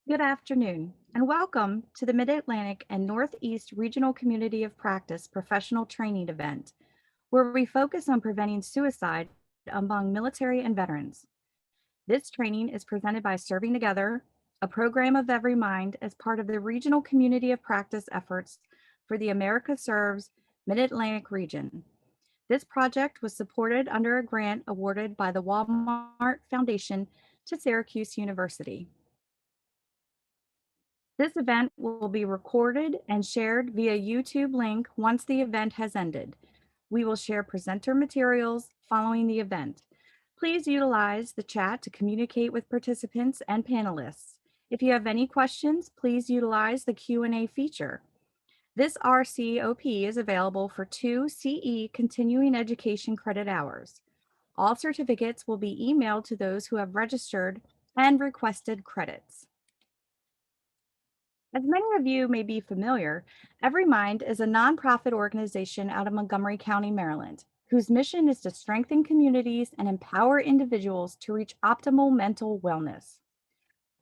Good afternoon, and welcome to the Mid-Atlantic and Northeast Regional Community of Practice Professional Training event, where we focus on preventing suicide among military and veterans. This training is presented by Serving Together, a program of Every Mind as part of the Regional Community of Practice efforts for the AmericaServes Mid-Atlantic region. This project was supported under a grant awarded by the Walmart Foundation to Syracuse University. This event will be recorded and shared via YouTube link once the event has ended. We will share presenter materials following the event. Please utilize the chat to communicate with participants and panelists. If you have any questions, please utilize the Q&A feature. This RCOP is available for 2 CE continuing education credit hours. All certificates will be emailed to those who have registered and requested credits. As many of you may be familiar, Every Mind is a nonprofit organization out of Montgomery County, Maryland, whose mission is to strengthen communities and empower individuals to reach optimal mental wellness.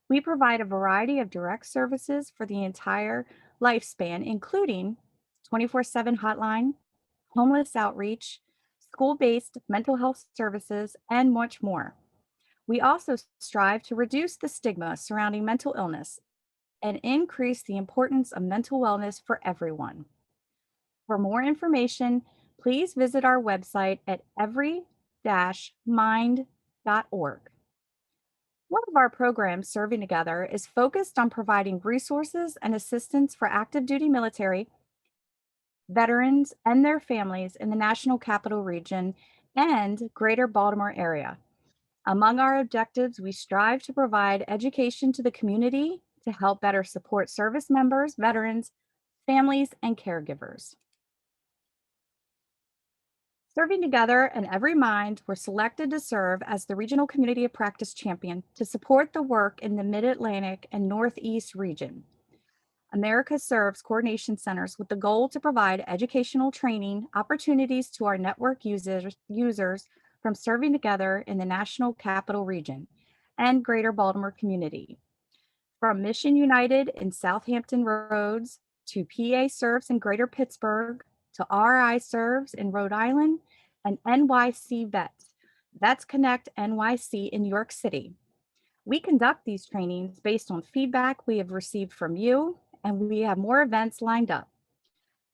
We provide a variety of direct services for the entire lifespan, including 24/7 hotline, homeless outreach, school-based mental health services, and much more. We also strive to reduce the stigma surrounding mental illness and increase the importance of mental wellness for everyone. For more information, please visit our website at every-mind.org. One of our programs, Serving Together, is focused on providing resources and assistance for active duty military, veterans, and their families in the National Capital Region and Greater Baltimore area. Among our objectives, we strive to provide education to the community to help better support service members, veterans, families, and caregivers. Serving Together and Every Mind were selected to serve as the Regional Community of Practice Champion to support the work in the Mid-Atlantic and Northeast region. AmericaServes coordination centers with the goal to provide educational training opportunities to our network users from Serving Together in the National Capital Region and Greater Baltimore community. From Mission United in South Hampton Roads to PA Serves in Greater Pittsburgh to RI Serves in Rhode Island and NYC Vets Connect NYC in New York City. We conduct these trainings based on feedback we have received from you, and we have more events lined up.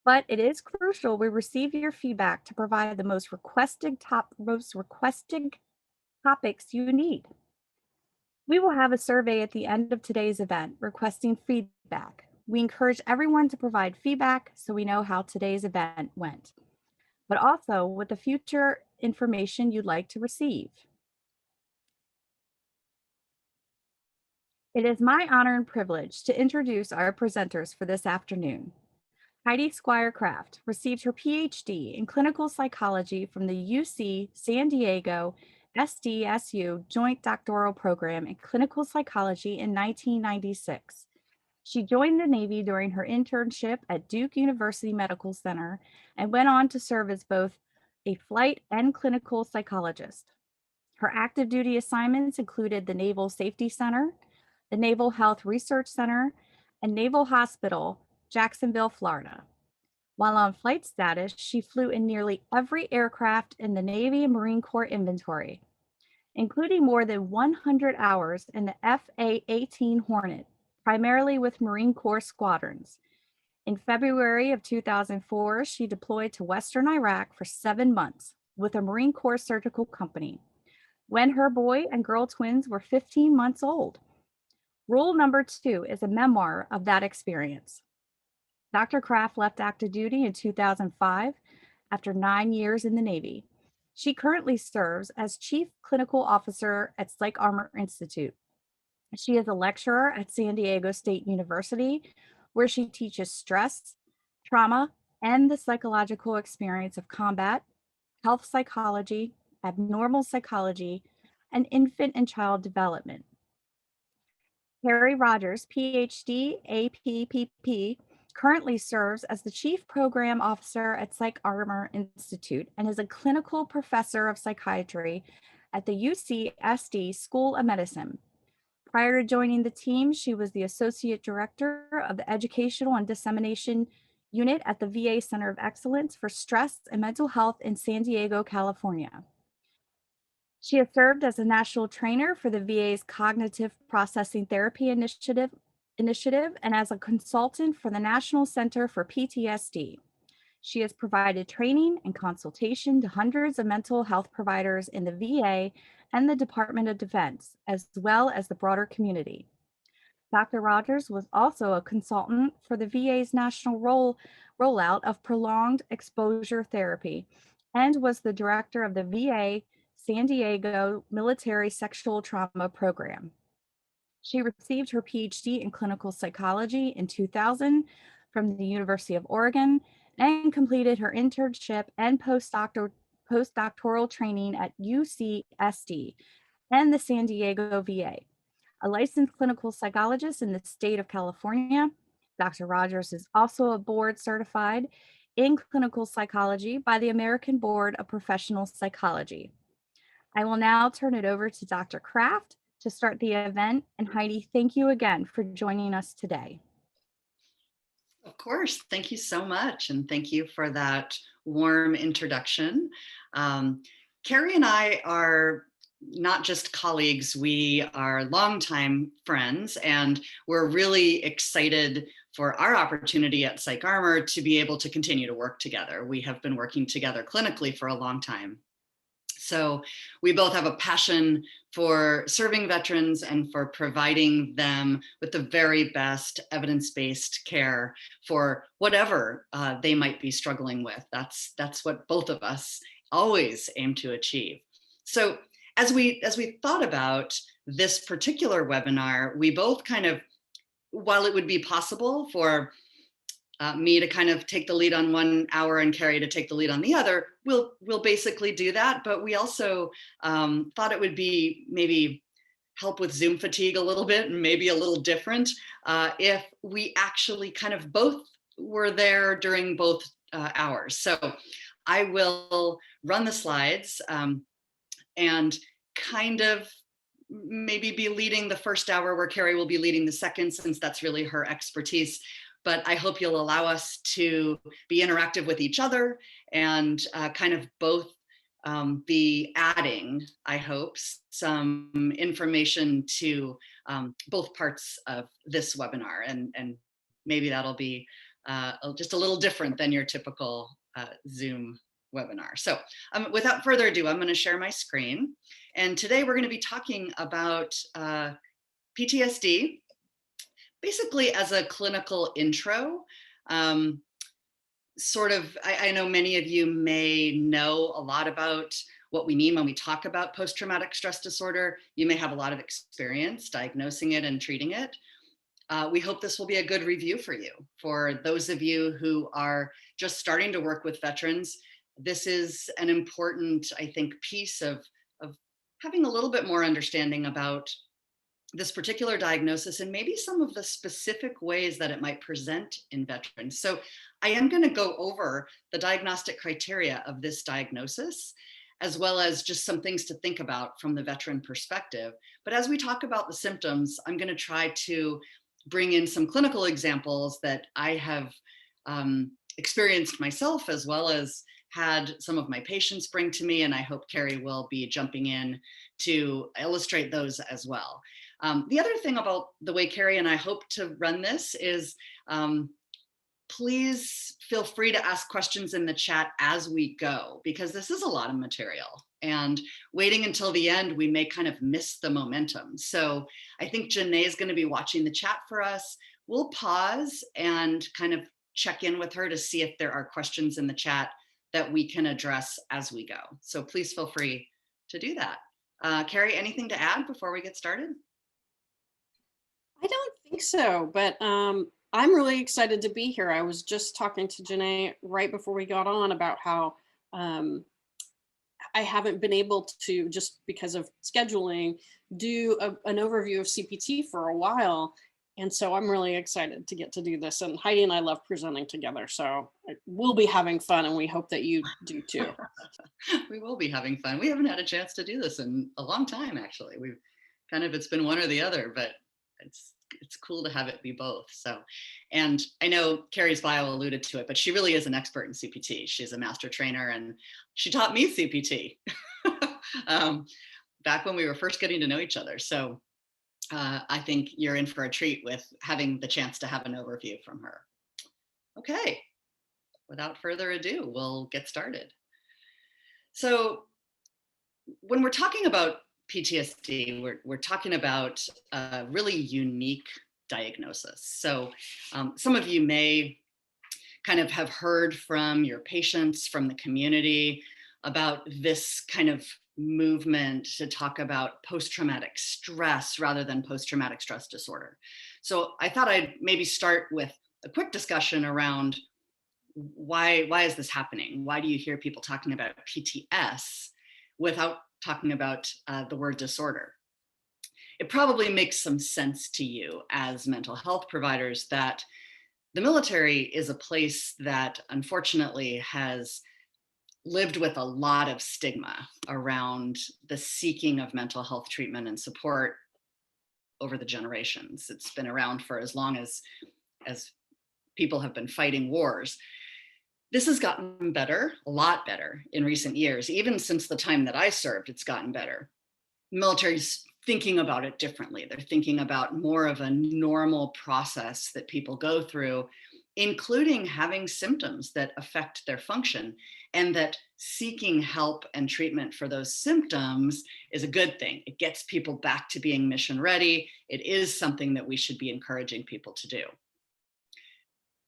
But it is crucial we receive your feedback to provide the most requested topics you need. We will have a survey at the end of today's event requesting feedback. We encourage everyone to provide feedback so we know how today's event went, but also with the future information you'd like to receive. It is my honor and privilege to introduce our presenters for this afternoon. Heidi Squire-Craft received her PhD in clinical psychology from the UC San Diego SDSU Joint Doctoral Program in Clinical Psychology in 1996. She joined the Navy during her internship at Duke University Medical Center and went on to serve as both a flight and clinical psychologist. Her active duty assignments included the Naval Safety Center, the Naval Health Research Center, and Naval Hospital, Jacksonville, Florida. While on flight status, she flew in nearly every aircraft in the Navy and Marine Corps inventory, including more than 100 hours in the FA-18 Hornet, primarily with Marine Corps squadrons. In February of 2004, she deployed to Western Iraq for 7 months with a Marine Corps surgical company when her boy and girl twins were 15 months old. Rule number 2 is a memoir of that experience. Dr. Craft left active duty in 2005 after 9 years in the Navy. She currently serves as Chief Clinical Officer at PsychArmor Institute. She is a lecturer at San Diego State University, where she teaches stress, trauma, and the psychological experience of combat, health psychology, abnormal psychology, and infant and child development. Harry Rogers, PhD, APPP, currently serves as the Chief Program Officer at PsychArmor Institute and is a clinical professor of psychiatry at the UCSD School of Medicine. Prior to joining the team, she was the Associate Director of the Educational and Dissemination Unit at the VA Center of Excellence for Stress and Mental Health in San Diego, California. She has served as a national trainer for the VA's Cognitive Processing Therapy initiative and as a consultant for the National Center for PTSD. She has provided training and consultation to hundreds of mental health providers in the VA and the Department of Defense, as well as the broader community. Dr. Rogers was also a consultant for the VA's national rollout of prolonged exposure therapy and was the director of the VA San Diego Military Sexual Trauma Program. She received her PhD in clinical psychology in 2000 from the University of Oregon and completed her internship and postdoctoral training at UCSD and the San Diego VA. A licensed clinical psychologist in the state of California, Dr. Rogers is also a board certified in clinical psychology by the American Board of Professional Psychology. I will now turn it over to Dr. Kraft to start the event. And Heidi, thank you again for joining us today. Of course, thank you so much. And thank you for that warm introduction. Carrie and I are not just colleagues, we are longtime friends, and we're really excited for our opportunity at PsychArmor to be able to continue to work together. We have been working together clinically for a long time. So we both have a passion for serving veterans and for providing them with the very best evidence-based care for whatever they might be struggling with. That's what both of us always aim to achieve. So as we thought about this particular webinar, we both kind of, while it would be possible for me to kind of take the lead on 1 hour and Carrie to take the lead on the other, we'll basically do that. But we also thought it would be maybe help with Zoom fatigue a little bit and maybe a little different if we actually kind of both were there during both hours. So I will run the slides and kind of maybe be leading the first hour where Carrie will be leading the second, since that's really her expertise. But I hope you'll allow us to be interactive with each other and kind of both be adding, I hope, some information to both parts of this webinar. And maybe that'll be just a little different than your typical Zoom webinar. So without further ado, I'm going to share my screen. And today we're going to be talking about PTSD, basically as a clinical intro. I know many of you may know a lot about what we mean when we talk about post-traumatic stress disorder. You may have a lot of experience diagnosing it and treating it. We hope this will be a good review for you. For those of you who are just starting to work with veterans, this is an important, I think, piece of having a little bit more understanding about this particular diagnosis and maybe some of the specific ways that it might present in veterans. So I am going to go over the diagnostic criteria of this diagnosis, as well as just some things to think about from the veteran perspective. But as we talk about the symptoms, I'm going to try to bring in some clinical examples that I have experienced myself, as well as had some of my patients bring to me, and I hope Carrie will be jumping in to illustrate those as well. The other thing about the way Carrie and I hope to run this is please feel free to ask questions in the chat as we go, because this is a lot of material, and waiting until the end, we may kind of miss the momentum. So I think Janae is going to be watching the chat for us. We'll pause and kind of check in with her to see if there are questions in the chat that we can address as we go. So please feel free to do that. Carrie, anything to add before we get started? I don't think so, but I'm really excited to be here. I was just talking to Janae right before we got on about how I haven't been able to, just because of scheduling, do an overview of CPT for a while. And so I'm really excited to get to do this. And Heidi and I love presenting together. So we'll be having fun, and we hope that you do too. We will be having fun. We haven't had a chance to do this in a long time, actually. We've kind of, it's been one or the other, but it's cool to have it be both. So, and I know Carrie's bio alluded to it, but she really is an expert in CPT. She's a master trainer, and she taught me CPT back when we were first getting to know each other. So I think you're in for a treat with having the chance to have an overview from her. Okay, without further ado, we'll get started. So when we're talking about PTSD, we're talking about a really unique diagnosis. So some of you may kind of have heard from your patients, from the community, about this kind of movement to talk about post-traumatic stress rather than post-traumatic stress disorder. So I thought I'd maybe start with a quick discussion around why is this happening? Why do you hear people talking about PTS without talking about the word disorder? It probably makes some sense to you as mental health providers that the military is a place that unfortunately has lived with a lot of stigma around the seeking of mental health treatment and support over the generations. It's been around for as long as people have been fighting wars. This has gotten better, a lot better in recent years. Even since the time that I served, it's gotten better. The military's thinking about it differently. They're thinking about more of a normal process that people go through, including having symptoms that affect their function, and that seeking help and treatment for those symptoms is a good thing. It gets people back to being mission ready. It is something that we should be encouraging people to do.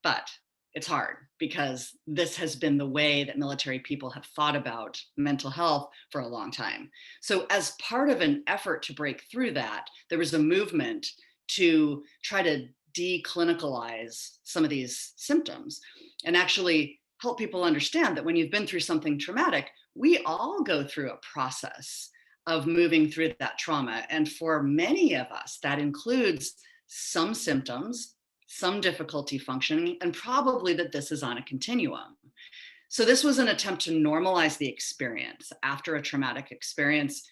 But it's hard because this has been the way that military people have thought about mental health for a long time. So as part of an effort to break through that, there was a movement to try to declinicalize some of these symptoms and actually help people understand that when you've been through something traumatic, we all go through a process of moving through that trauma. And for many of us, that includes some symptoms, some difficulty functioning, and probably that this is on a continuum. So this was an attempt to normalize the experience after a traumatic experience,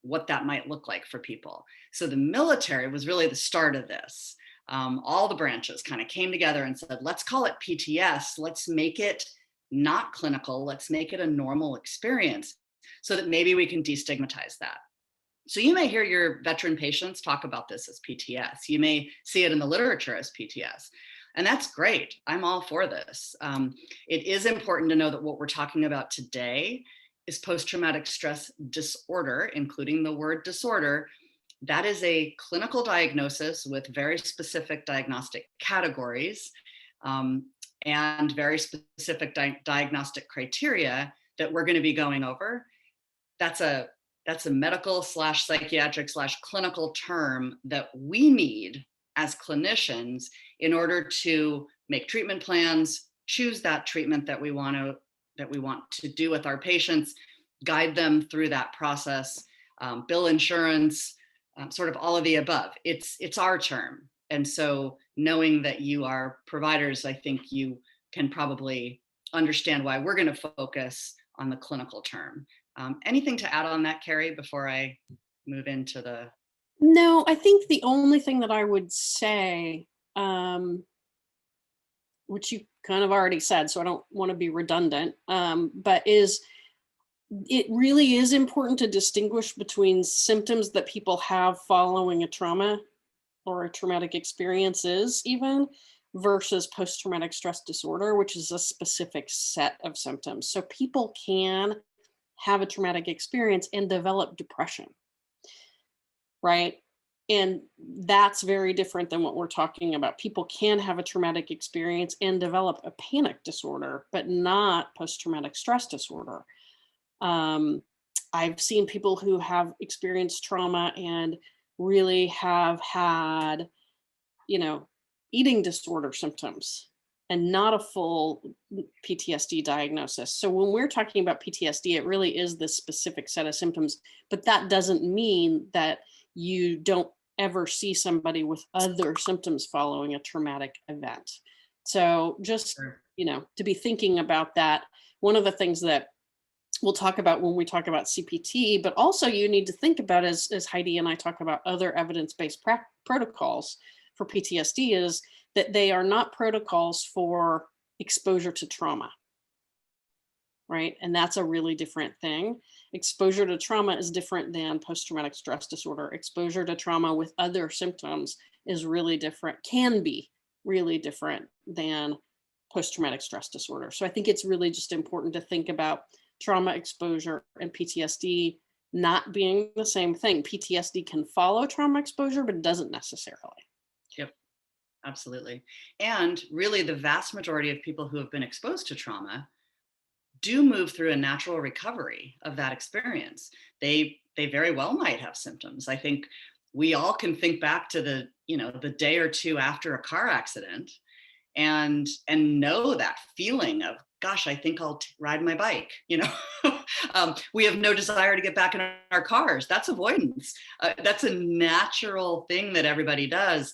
what that might look like for people. So the military was really the start of this. All the branches kind of came together and said, let's call it PTS. Let's make it not clinical. Let's make it a normal experience so that maybe we can destigmatize that. So you may hear your veteran patients talk about this as PTS. You may see it in the literature as PTS. And that's great. I'm all for this. It is important to know that what we're talking about today is post-traumatic stress disorder, including the word disorder. That is a clinical diagnosis with very specific diagnostic categories and very specific diagnostic criteria that we're going to be going over. That's a medical / psychiatric / clinical term that we need as clinicians in order to make treatment plans, choose that treatment that we want to do with our patients, guide them through that process, bill insurance, sort of all of the above. It's our term. And so knowing that you are providers, I think you can probably understand why we're going to focus on the clinical term. Anything to add on that, Carrie, before I move into the... No, I think the only thing that I would say, which you kind of already said, so I don't want to be redundant, but is it really is important to distinguish between symptoms that people have following a trauma or a traumatic experiences even versus post-traumatic stress disorder, which is a specific set of symptoms. So people can have a traumatic experience and develop depression, right? And that's very different than what we're talking about. People can have a traumatic experience and develop a panic disorder, but not post-traumatic stress disorder. I've seen people who have experienced trauma and really have had, eating disorder symptoms and not a full PTSD diagnosis. So when we're talking about PTSD, it really is this specific set of symptoms, but that doesn't mean that you don't ever see somebody with other symptoms following a traumatic event. So just, Sure. to be thinking about that. One of the things that we'll talk about when we talk about CPT, but also you need to think about, as Heidi and I talk about other evidence-based protocols for PTSD, is that they are not protocols for exposure to trauma, right? And that's a really different thing. Exposure to trauma is different than post-traumatic stress disorder. Exposure to trauma with other symptoms is really different, can be really different than post-traumatic stress disorder. So I think it's really just important to think about trauma exposure and PTSD not being the same thing. PTSD can follow trauma exposure, but it doesn't necessarily. Yep, absolutely. And really the vast majority of people who have been exposed to trauma do move through a natural recovery of that experience. They very well might have symptoms. I think we all can think back to the day or two after a car accident and know that feeling of, gosh, I think I'll ride my bike. We have no desire to get back in our cars. That's avoidance. That's a natural thing that everybody does.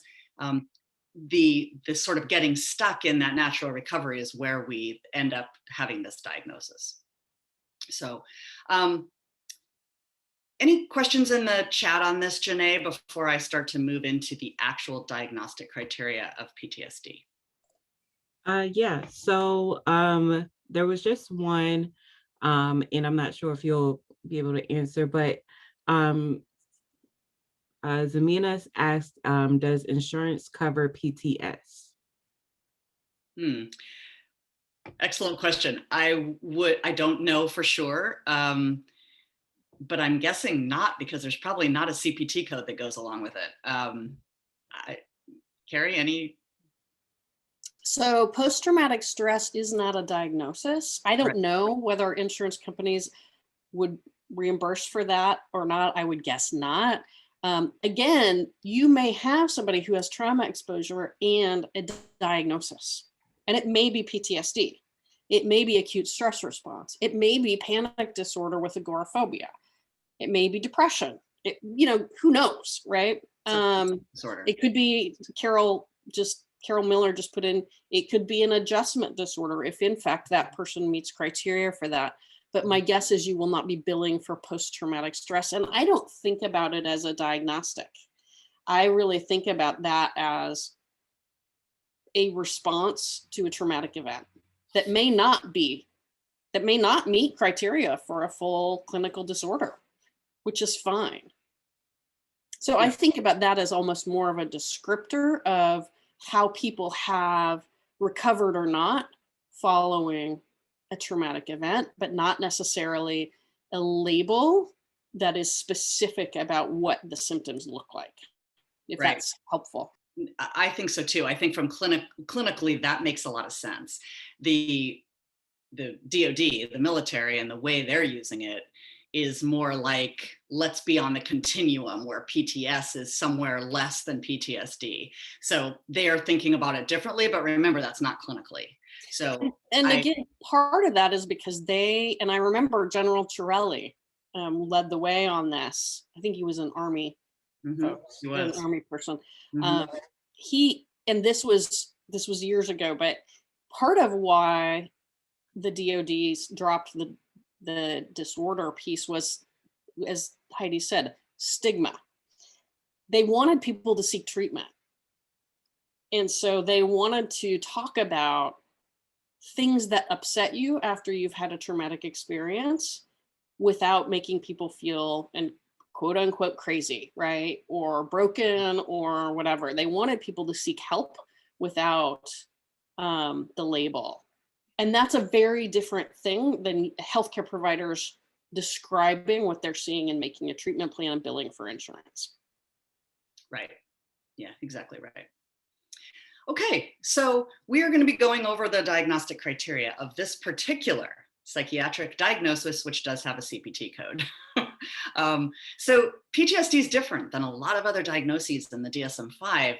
The sort of getting stuck in that natural recovery is where we end up having this diagnosis. So any questions in the chat on this, Janae, before I start to move into the actual diagnostic criteria of PTSD? Yeah, so there was just one, and I'm not sure if you'll be able to answer, but Zamina asked, does insurance cover PTS? Excellent question. I don't know for sure, but I'm guessing not, because there's probably not a CPT code that goes along with it. Carrie, any? So post-traumatic stress is not a diagnosis. I don't know whether insurance companies would reimburse for that or not. I would guess not. Again, you may have somebody who has trauma exposure and a diagnosis, and it may be PTSD. It may be acute stress response. It may be panic disorder with agoraphobia. It may be depression. Who knows, right? It could be Carol Miller just put in, it could be an adjustment disorder if in fact that person meets criteria for that. But my guess is you will not be billing for post-traumatic stress. And I don't think about it as a diagnostic. I really think about that as a response to a traumatic event that may not meet criteria for a full clinical disorder, which is fine. So I think about that as almost more of a descriptor of how people have recovered or not following a traumatic event, but not necessarily a label that is specific about what the symptoms look like, if that's helpful. I think so too. I think from clinically, that makes a lot of sense. The DoD, the military, and the way they're using it is more like, let's be on the continuum where PTS is somewhere less than PTSD. So they are thinking about it differently, but remember, that's not clinically. So, and again, part of that is because and I remember General Chiarelli led the way on this. I think he was an Army, he was an Army person. And this was years ago, but part of why the DoD's dropped the disorder piece was, as Heidi said, stigma. They wanted people to seek treatment. And so they wanted to talk about things that upset you after you've had a traumatic experience without making people feel and quote unquote crazy, right? Or broken or whatever. They wanted people to seek help without the label. And that's a very different thing than healthcare providers describing what they're seeing and making a treatment plan and billing for insurance. Right. Yeah, exactly right. Okay, so we are going to be going over the diagnostic criteria of this particular psychiatric diagnosis, which does have a CPT code. So PTSD is different than a lot of other diagnoses in the DSM-5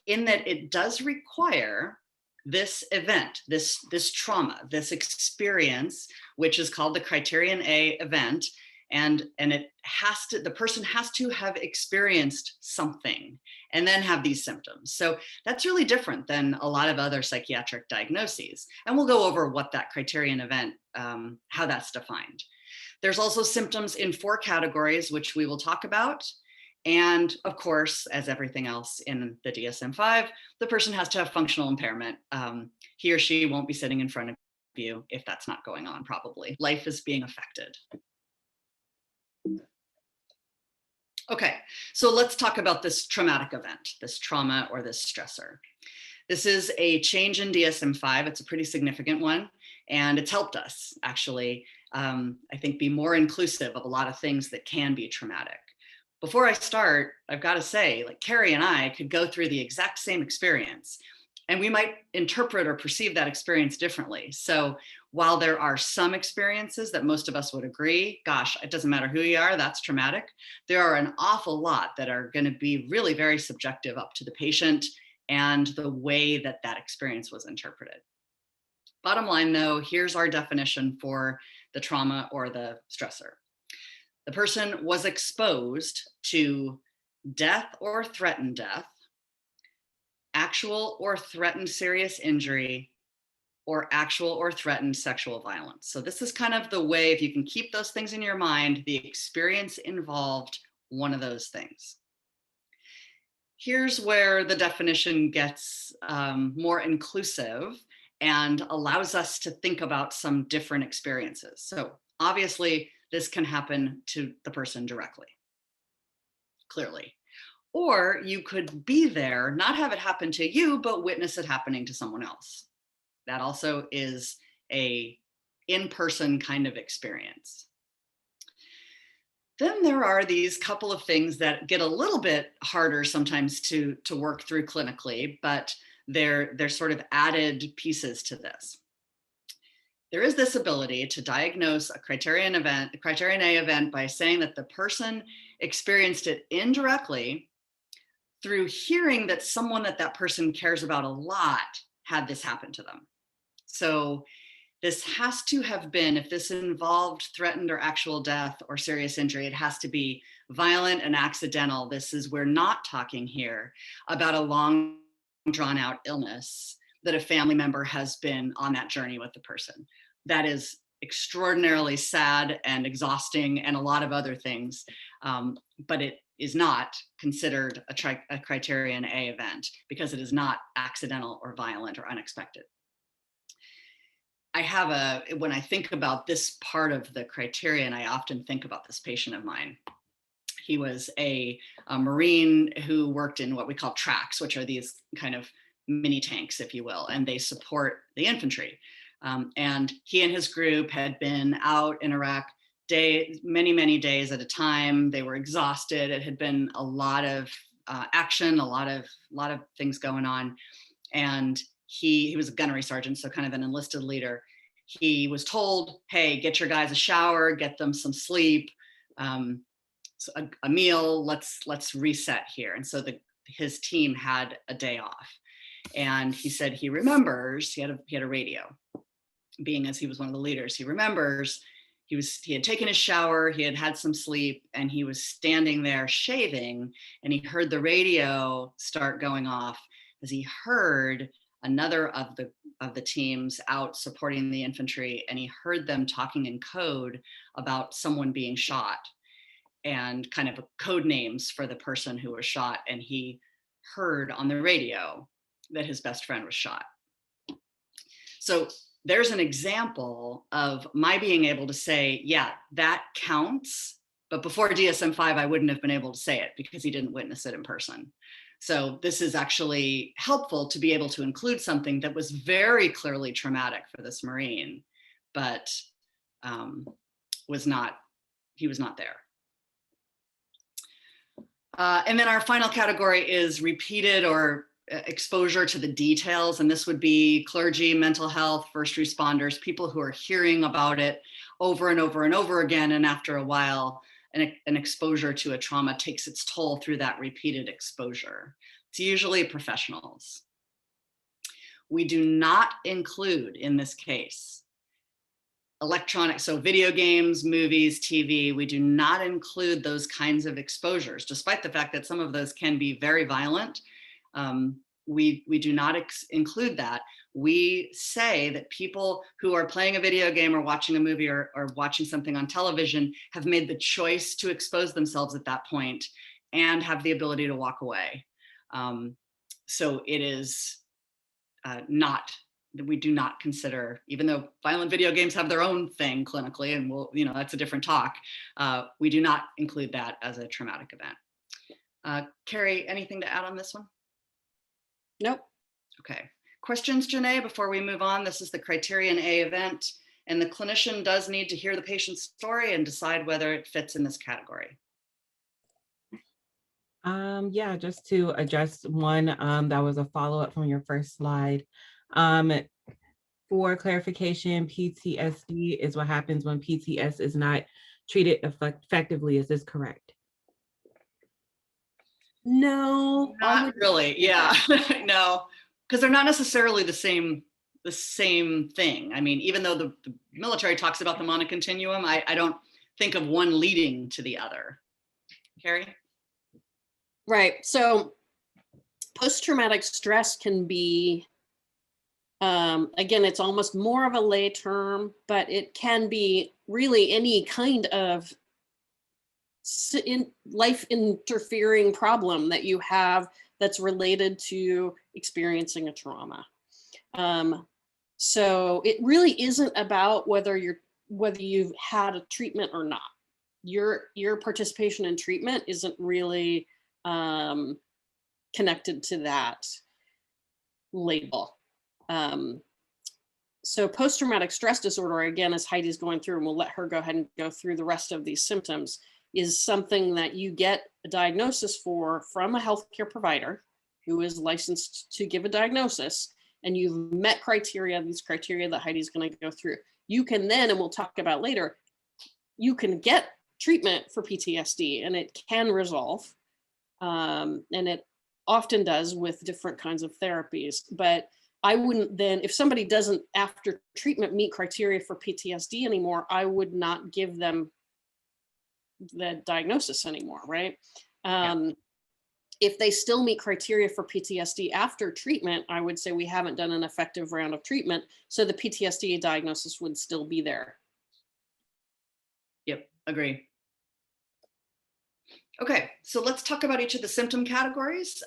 in that it does require this event, this trauma, this experience, which is called the Criterion A event. And the person has to have experienced something and then have these symptoms. So that's really different than a lot of other psychiatric diagnoses. And we'll go over what that criterion event, how that's defined. There's also symptoms in 4 categories, which we will talk about. And of course, as everything else in the DSM-5, the person has to have functional impairment. He or she won't be sitting in front of you if that's not going on, probably. Life is being affected. Okay, so let's talk about this traumatic event, this trauma or this stressor. This is a change in DSM-5. It's a pretty significant one, and it's helped us actually, I think, be more inclusive of a lot of things that can be traumatic. Before I start, I've got to say, like, Carrie and I could go through the exact same experience, and we might interpret or perceive that experience differently. So while there are some experiences that most of us would agree, gosh, it doesn't matter who you are, that's traumatic, there are an awful lot that are going to be really very subjective up to the patient and the way that that experience was interpreted. Bottom line, though, here's our definition for the trauma or the stressor. The person was exposed to death or threatened death, actual or threatened serious injury, or actual or threatened sexual violence. So this is kind of the way, if you can keep those things in your mind, the experience involved one of those things. Here's where the definition gets more inclusive and allows us to think about some different experiences. So obviously, this can happen to the person directly, clearly. Or you could be there, not have it happen to you, but witness it happening to someone else. That also is a in-person kind of experience. Then there are these couple of things that get a little bit harder sometimes to work through clinically, but they're sort of added pieces to this. There is this ability to diagnose a criterion A event by saying that the person experienced it indirectly through hearing that someone that person cares about a lot had this happen to them. So this has to have been, if this involved threatened or actual death or serious injury, it has to be violent and accidental. We're not talking here about a long drawn out illness that a family member has been on that journey with the person. That is extraordinarily sad and exhausting and a lot of other things, but it is not considered a criterion A event because it is not accidental or violent or unexpected. When I think about this part of the criterion, I often think about this patient of mine. He was a Marine who worked in what we call tracks, which are these kind of mini tanks, if you will, and they support the infantry. And he and his group had been out in Iraq many days at a time. They were exhausted. It had been a lot of action, a lot of things going on. And he was a gunnery sergeant, so kind of an enlisted leader. He was told, hey, get your guys a shower, get them some sleep, a meal, let's reset here. And so his team had a day off. And he said he remembers, he had a radio, being as he was one of the leaders, he remembers he had taken a shower, he had had some sleep, and he was standing there shaving, and he heard the radio start going off as he heard another of the teams out supporting the infantry, and he heard them talking in code about someone being shot and kind of code names for the person who was shot. And he heard on the radio that his best friend was shot. So there's an example of my being able to say, yeah, that counts. But before DSM-5, I wouldn't have been able to say it because he didn't witness it in person. So this is actually helpful to be able to include something that was very clearly traumatic for this Marine, but he was not there. And then our final category is repeated or exposure to the details. And this would be clergy, mental health, first responders, people who are hearing about it over and over and over again. And after a while, an exposure to a trauma takes its toll through that repeated exposure. It's usually professionals. We do not include, in this case, electronic, so video games, movies, TV, we do not include those kinds of exposures, despite the fact that some of those can be very violent. we do not include that. We say that people who are playing a video game or watching a movie or watching something on television have made the choice to expose themselves at that point and have the ability to walk away. So it is not, we do not consider, even though violent video games have their own thing clinically, and we'll, that's a different talk, we do not include that as a traumatic event. Carrie, anything to add on this one? Nope. Okay. Questions, Janae, before we move on? This is the Criterion A event, and the clinician does need to hear the patient's story and decide whether it fits in this category. Yeah, just to address one, that was a follow-up from your first slide. For clarification, PTSD is what happens when PTS is not treated effectively. Is this correct? No, Not really. Yeah, no, because they're not necessarily the same thing. I mean, even though the military talks about them on a continuum, I don't think of one leading to the other. Carrie? Right. So post-traumatic stress can be, again, it's almost more of a lay term, but it can be really any kind of life interfering problem that you have that's related to experiencing a trauma. So it really isn't about whether you've had a treatment or not. Your participation in treatment isn't really connected to that label. So post-traumatic stress disorder, again, as Heidi's going through, and we'll let her go ahead and go through the rest of these symptoms, is something that you get a diagnosis for from a healthcare provider who is licensed to give a diagnosis, and you've met criteria, these criteria that Heidi's going to go through. You can then, and we'll talk about later, you can get treatment for PTSD and it can resolve. And it often does with different kinds of therapies. But I wouldn't then, if somebody doesn't after treatment meet criteria for PTSD anymore, I would not give them the diagnosis anymore, right? If they still meet criteria for PTSD after treatment, I would say we haven't done an effective round of treatment, so the PTSD diagnosis would still be there. Yep, agree. Okay, so let's talk about each of the symptom categories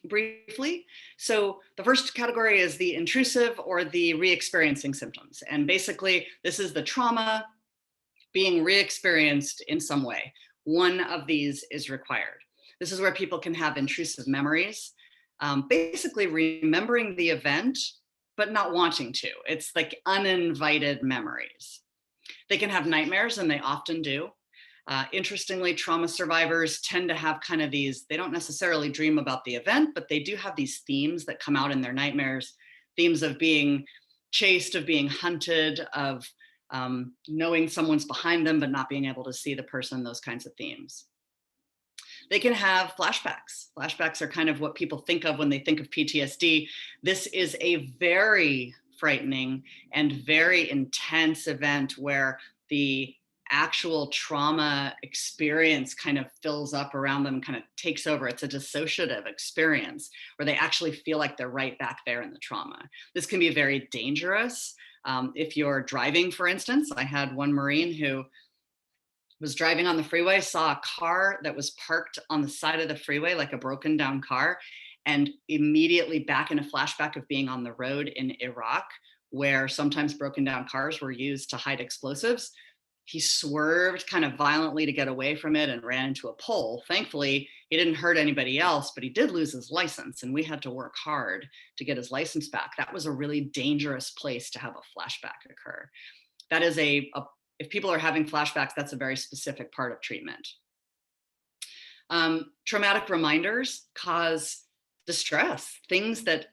briefly. So the first category is the intrusive or the re-experiencing symptoms. And basically, this is the trauma being re-experienced in some way. One of these is required. This is where people can have intrusive memories, basically remembering the event, but not wanting to. It's like uninvited memories. They can have nightmares, and they often do. Interestingly, trauma survivors tend to have kind of these, they don't necessarily dream about the event, but they do have these themes that come out in their nightmares, themes of being chased, of being hunted, of knowing someone's behind them, but not being able to see the person, those kinds of themes. They can have flashbacks. Flashbacks are kind of what people think of when they think of PTSD. This is a very frightening and very intense event where the actual trauma experience kind of fills up around them, kind of takes over. It's a dissociative experience where they actually feel like they're right back there in the trauma. This can be very dangerous. If you're driving, for instance, I had one Marine who was driving on the freeway, saw a car that was parked on the side of the freeway, like a broken down car, and immediately back in a flashback of being on the road in Iraq, where sometimes broken down cars were used to hide explosives. He swerved kind of violently to get away from it and ran into a pole. Thankfully, he didn't hurt anybody else, but he did lose his license, and we had to work hard to get his license back. That was a really dangerous place to have a flashback occur. That is if people are having flashbacks, that's a very specific part of treatment. Traumatic reminders cause distress, things that,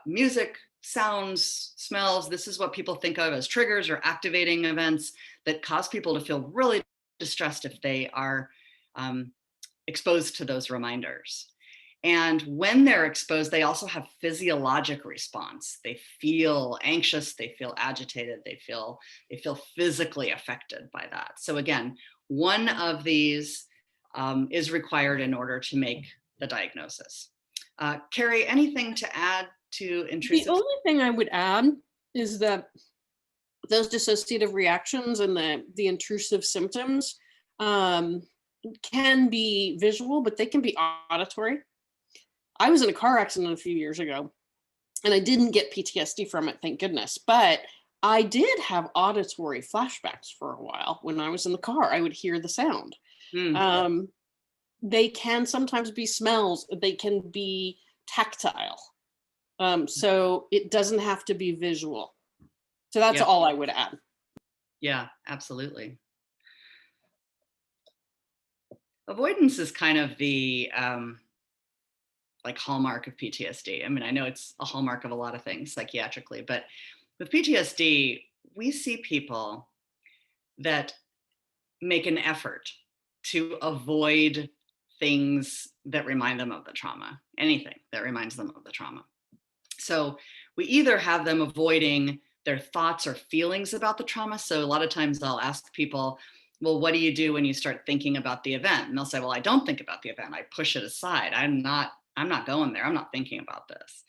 music, sounds, smells, this is what people think of as triggers or activating events that cause people to feel really distressed if they are exposed to those reminders. And when they're exposed, they also have physiologic response. They feel anxious, they feel agitated, they feel physically affected by that. So again, one of these is required in order to make the diagnosis. Carrie, anything to add to The intrusive? only thing I would add is that those dissociative reactions and the intrusive symptoms can be visual, but they can be auditory. I was in a car accident a few years ago, and I didn't get PTSD from it, thank goodness. But I did have auditory flashbacks for a while. When I was in the car, I would hear the sound. Mm. They can sometimes be smells, they can be tactile. So it doesn't have to be visual. So that's Yeah. all I would add. Yeah, absolutely. Avoidance is kind of the like hallmark of PTSD. I mean, I know it's a hallmark of a lot of things psychiatrically, but with PTSD, we see people that make an effort to avoid things that remind them of the trauma, anything that reminds them of the trauma. So we either have them avoiding their thoughts or feelings about the trauma. So a lot of times I'll ask people, well, what do you do when you start thinking about the event? And they'll say, well, I don't think about the event. I push it aside. I'm not going there. I'm not thinking about this.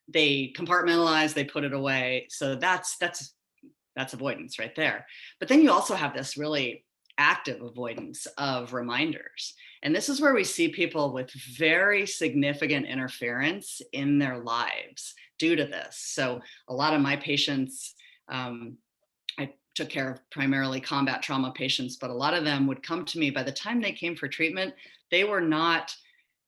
They compartmentalize, they put it away. So that's avoidance right there. But then you also have this really active avoidance of reminders. And this is where we see people with very significant interference in their lives due to this. So a lot of my patients, I took care of primarily combat trauma patients, but a lot of them would come to me. By the time they came for treatment, they were not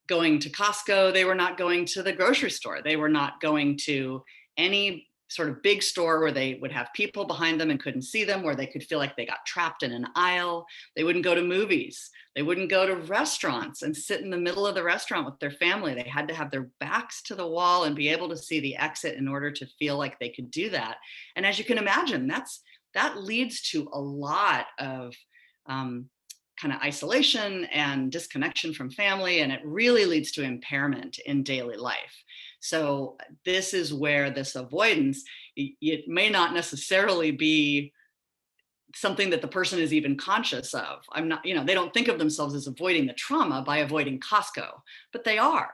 going to Costco. They were not going to the grocery store. They were not going to any sort of big store where they would have people behind them and couldn't see them, where they could feel like they got trapped in an aisle. They wouldn't go to movies. They wouldn't go to restaurants and sit in the middle of the restaurant with their family. They had to have their backs to the wall and be able to see the exit in order to feel like they could do that. And as you can imagine, that leads to a lot of kind of isolation and disconnection from family, and it really leads to impairment in daily life. So this is where this avoidance, it may not necessarily be something that the person is even conscious of. They don't think of themselves as avoiding the trauma by avoiding Costco, but they are.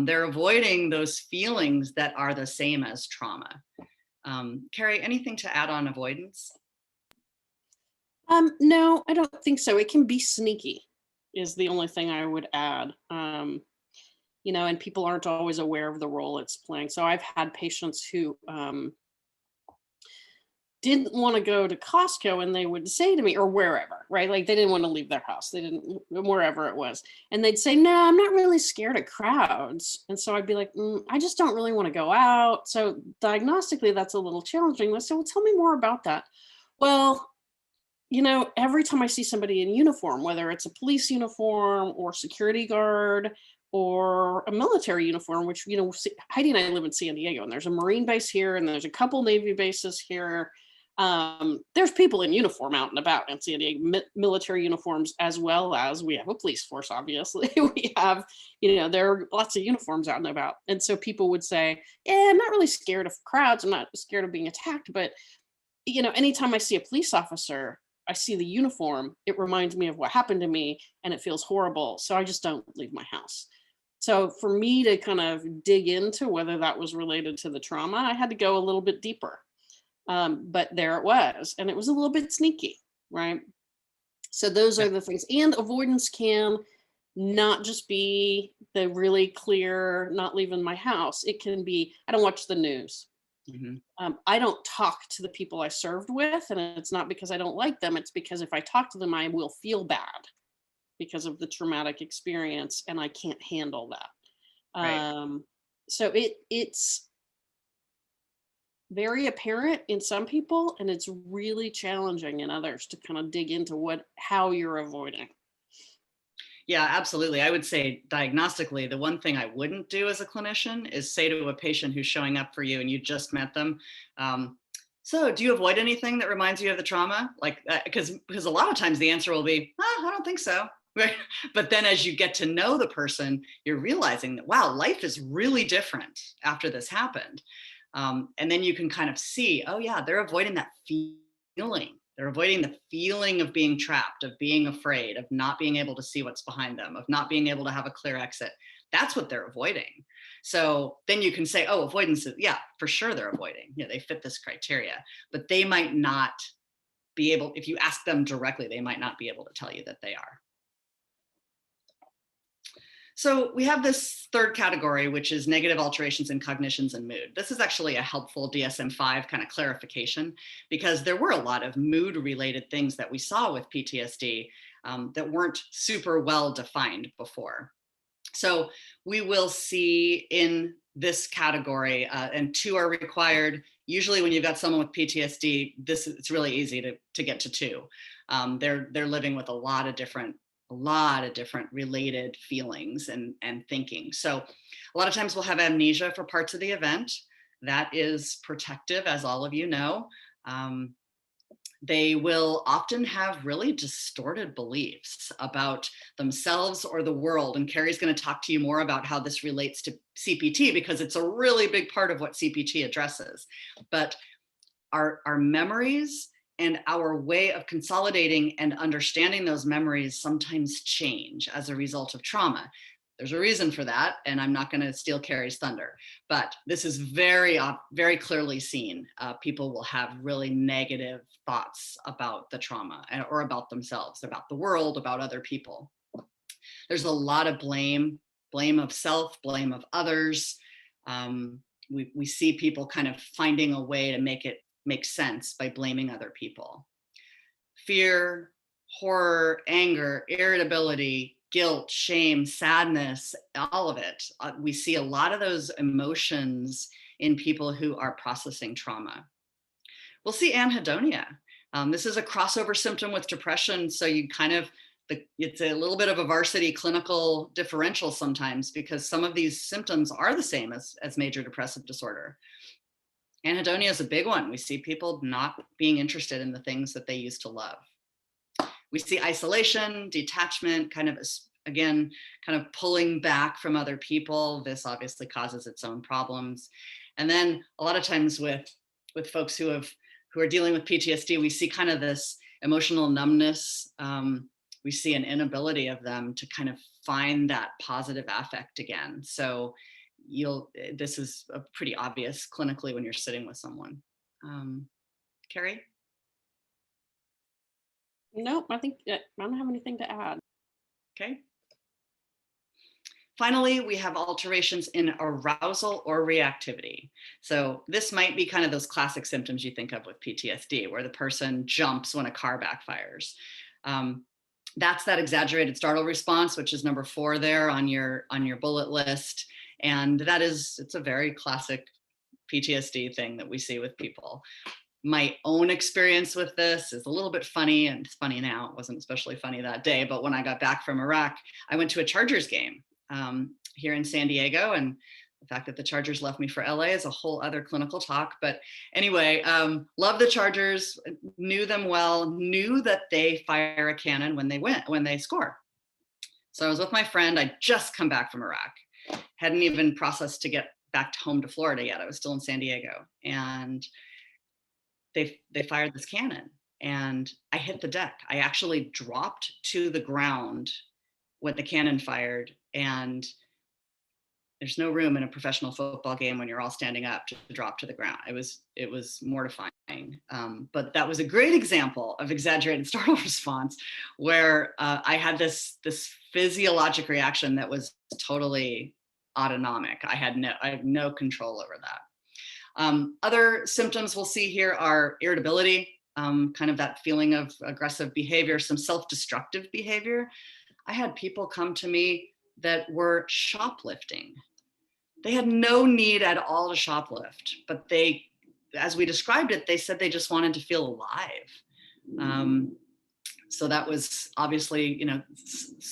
They're avoiding those feelings that are the same as trauma. Carrie, anything to add on avoidance? No, I don't think so. It can be sneaky, is the only thing I would add. And people aren't always aware of the role it's playing. So I've had patients who didn't want to go to Costco, and they would say to me, or wherever, right? Like they didn't want to leave their house. They didn't, wherever it was. And they'd say, no, I'm not really scared of crowds. And so I'd be like, I just don't really want to go out. So diagnostically, that's a little challenging. They said, well, tell me more about that. Well, every time I see somebody in uniform, whether it's a police uniform or security guard or a military uniform, which, Heidi and I live in San Diego, and there's a Marine base here, and there's a couple Navy bases here. There's people in uniform out and about in San Diego, military uniforms, as well as we have a police force, obviously. We have, there are lots of uniforms out and about. And so people would say, yeah, I'm not really scared of crowds. I'm not scared of being attacked. But, anytime I see a police officer, I see the uniform, it reminds me of what happened to me, and it feels horrible. So I just don't leave my house. So for me to kind of dig into whether that was related to the trauma, I had to go a little bit deeper. But there it was. And it was a little bit sneaky, right? So those are the things. And avoidance can not just be the really clear, not leaving my house. It can be, I don't watch the news. Mm-hmm. I don't talk to the people I served with, and it's not because I don't like them. It's because if I talk to them, I will feel bad because of the traumatic experience, and I can't handle that. Right. So it's very apparent in some people, and it's really challenging in others to kind of dig into how you're avoiding. Yeah, absolutely. I would say diagnostically, the one thing I wouldn't do as a clinician is say to a patient who's showing up for you and you just met them, so do you avoid anything that reminds you of the trauma? Like, because a lot of times the answer will be, I don't think so. Right. But then as you get to know the person, you're realizing that, wow, life is really different after this happened. And then you can kind of see, oh yeah, they're avoiding that feeling They're avoiding the feeling of being trapped, of being afraid, of not being able to see what's behind them, of not being able to have a clear exit. That's what they're avoiding. So then you can say, oh, avoidance is, yeah, for sure they're avoiding. Yeah, they fit this criteria, but they might not be able, if you ask them directly, they might not be able to tell you that they are. So we have this third category, which is negative alterations in cognitions and mood. This is actually a helpful DSM-5 kind of clarification, because there were a lot of mood-related things that we saw with PTSD that weren't super well defined before. So we will see in this category, and 2 are required. Usually when you've got someone with PTSD, it's really easy to get to 2. They're living with a lot of different related feelings and thinking. So a lot of times we'll have amnesia for parts of the event. That is protective, as all of you know. They will often have really distorted beliefs about themselves or the world. And Carrie's going to talk to you more about how this relates to CPT, because it's a really big part of what CPT addresses. But our memories and our way of consolidating and understanding those memories sometimes change as a result of trauma. There's a reason for that, and I'm not going to steal Carrie's thunder, but this is very, very clearly seen. People will have really negative thoughts about the trauma or about themselves, about the world, about other people. There's a lot of blame of self, blame of others. We see people kind of finding a way to make it make sense by blaming other people. Fear, horror, anger, irritability, guilt, shame, sadness, all of it. We see a lot of those emotions in people who are processing trauma. We'll see anhedonia. This is a crossover symptom with depression, so you kind of, it's a little bit of a varsity clinical differential sometimes, because some of these symptoms are the same as major depressive disorder. Anhedonia is a big one. We see people not being interested in the things that they used to love. We see isolation, detachment, kind of, again, kind of pulling back from other people. This obviously causes its own problems. And then a lot of times with folks who are dealing with PTSD, we see kind of this emotional numbness. We see an inability of them to kind of find that positive affect again. So this is a pretty obvious clinically when you're sitting with someone. Carrie? Nope, I think I don't have anything to add. Okay. Finally, we have alterations in arousal or reactivity. So this might be kind of those classic symptoms you think of with PTSD, where the person jumps when a car backfires. That's that exaggerated startle response, which is number 4 there on your bullet list. And it's a very classic PTSD thing that we see with people. My own experience with this is a little bit funny, and it's funny now. It wasn't especially funny that day, but when I got back from Iraq, I went to a Chargers game here in San Diego, and the fact that the Chargers left me for LA is a whole other clinical talk. But anyway, love the Chargers, knew them well, knew that they fire a cannon when they score. So I was with my friend. I'd just come back from Iraq, hadn't even processed to get back home to Florida yet. I was still in San Diego, and they fired this cannon, and I hit the deck. I actually dropped to the ground when the cannon fired, and there's no room in a professional football game when you're all standing up to drop to the ground. It was mortifying. But that was a great example of exaggerated startle response, where I had this physiologic reaction that was totally autonomic. I had no control over that. Other symptoms we'll see here are irritability, kind of that feeling of aggressive behavior, some self-destructive behavior. I had people come to me that were shoplifting. They had no need at all to shoplift, but they, as we described it, they said they just wanted to feel alive. So that was obviously,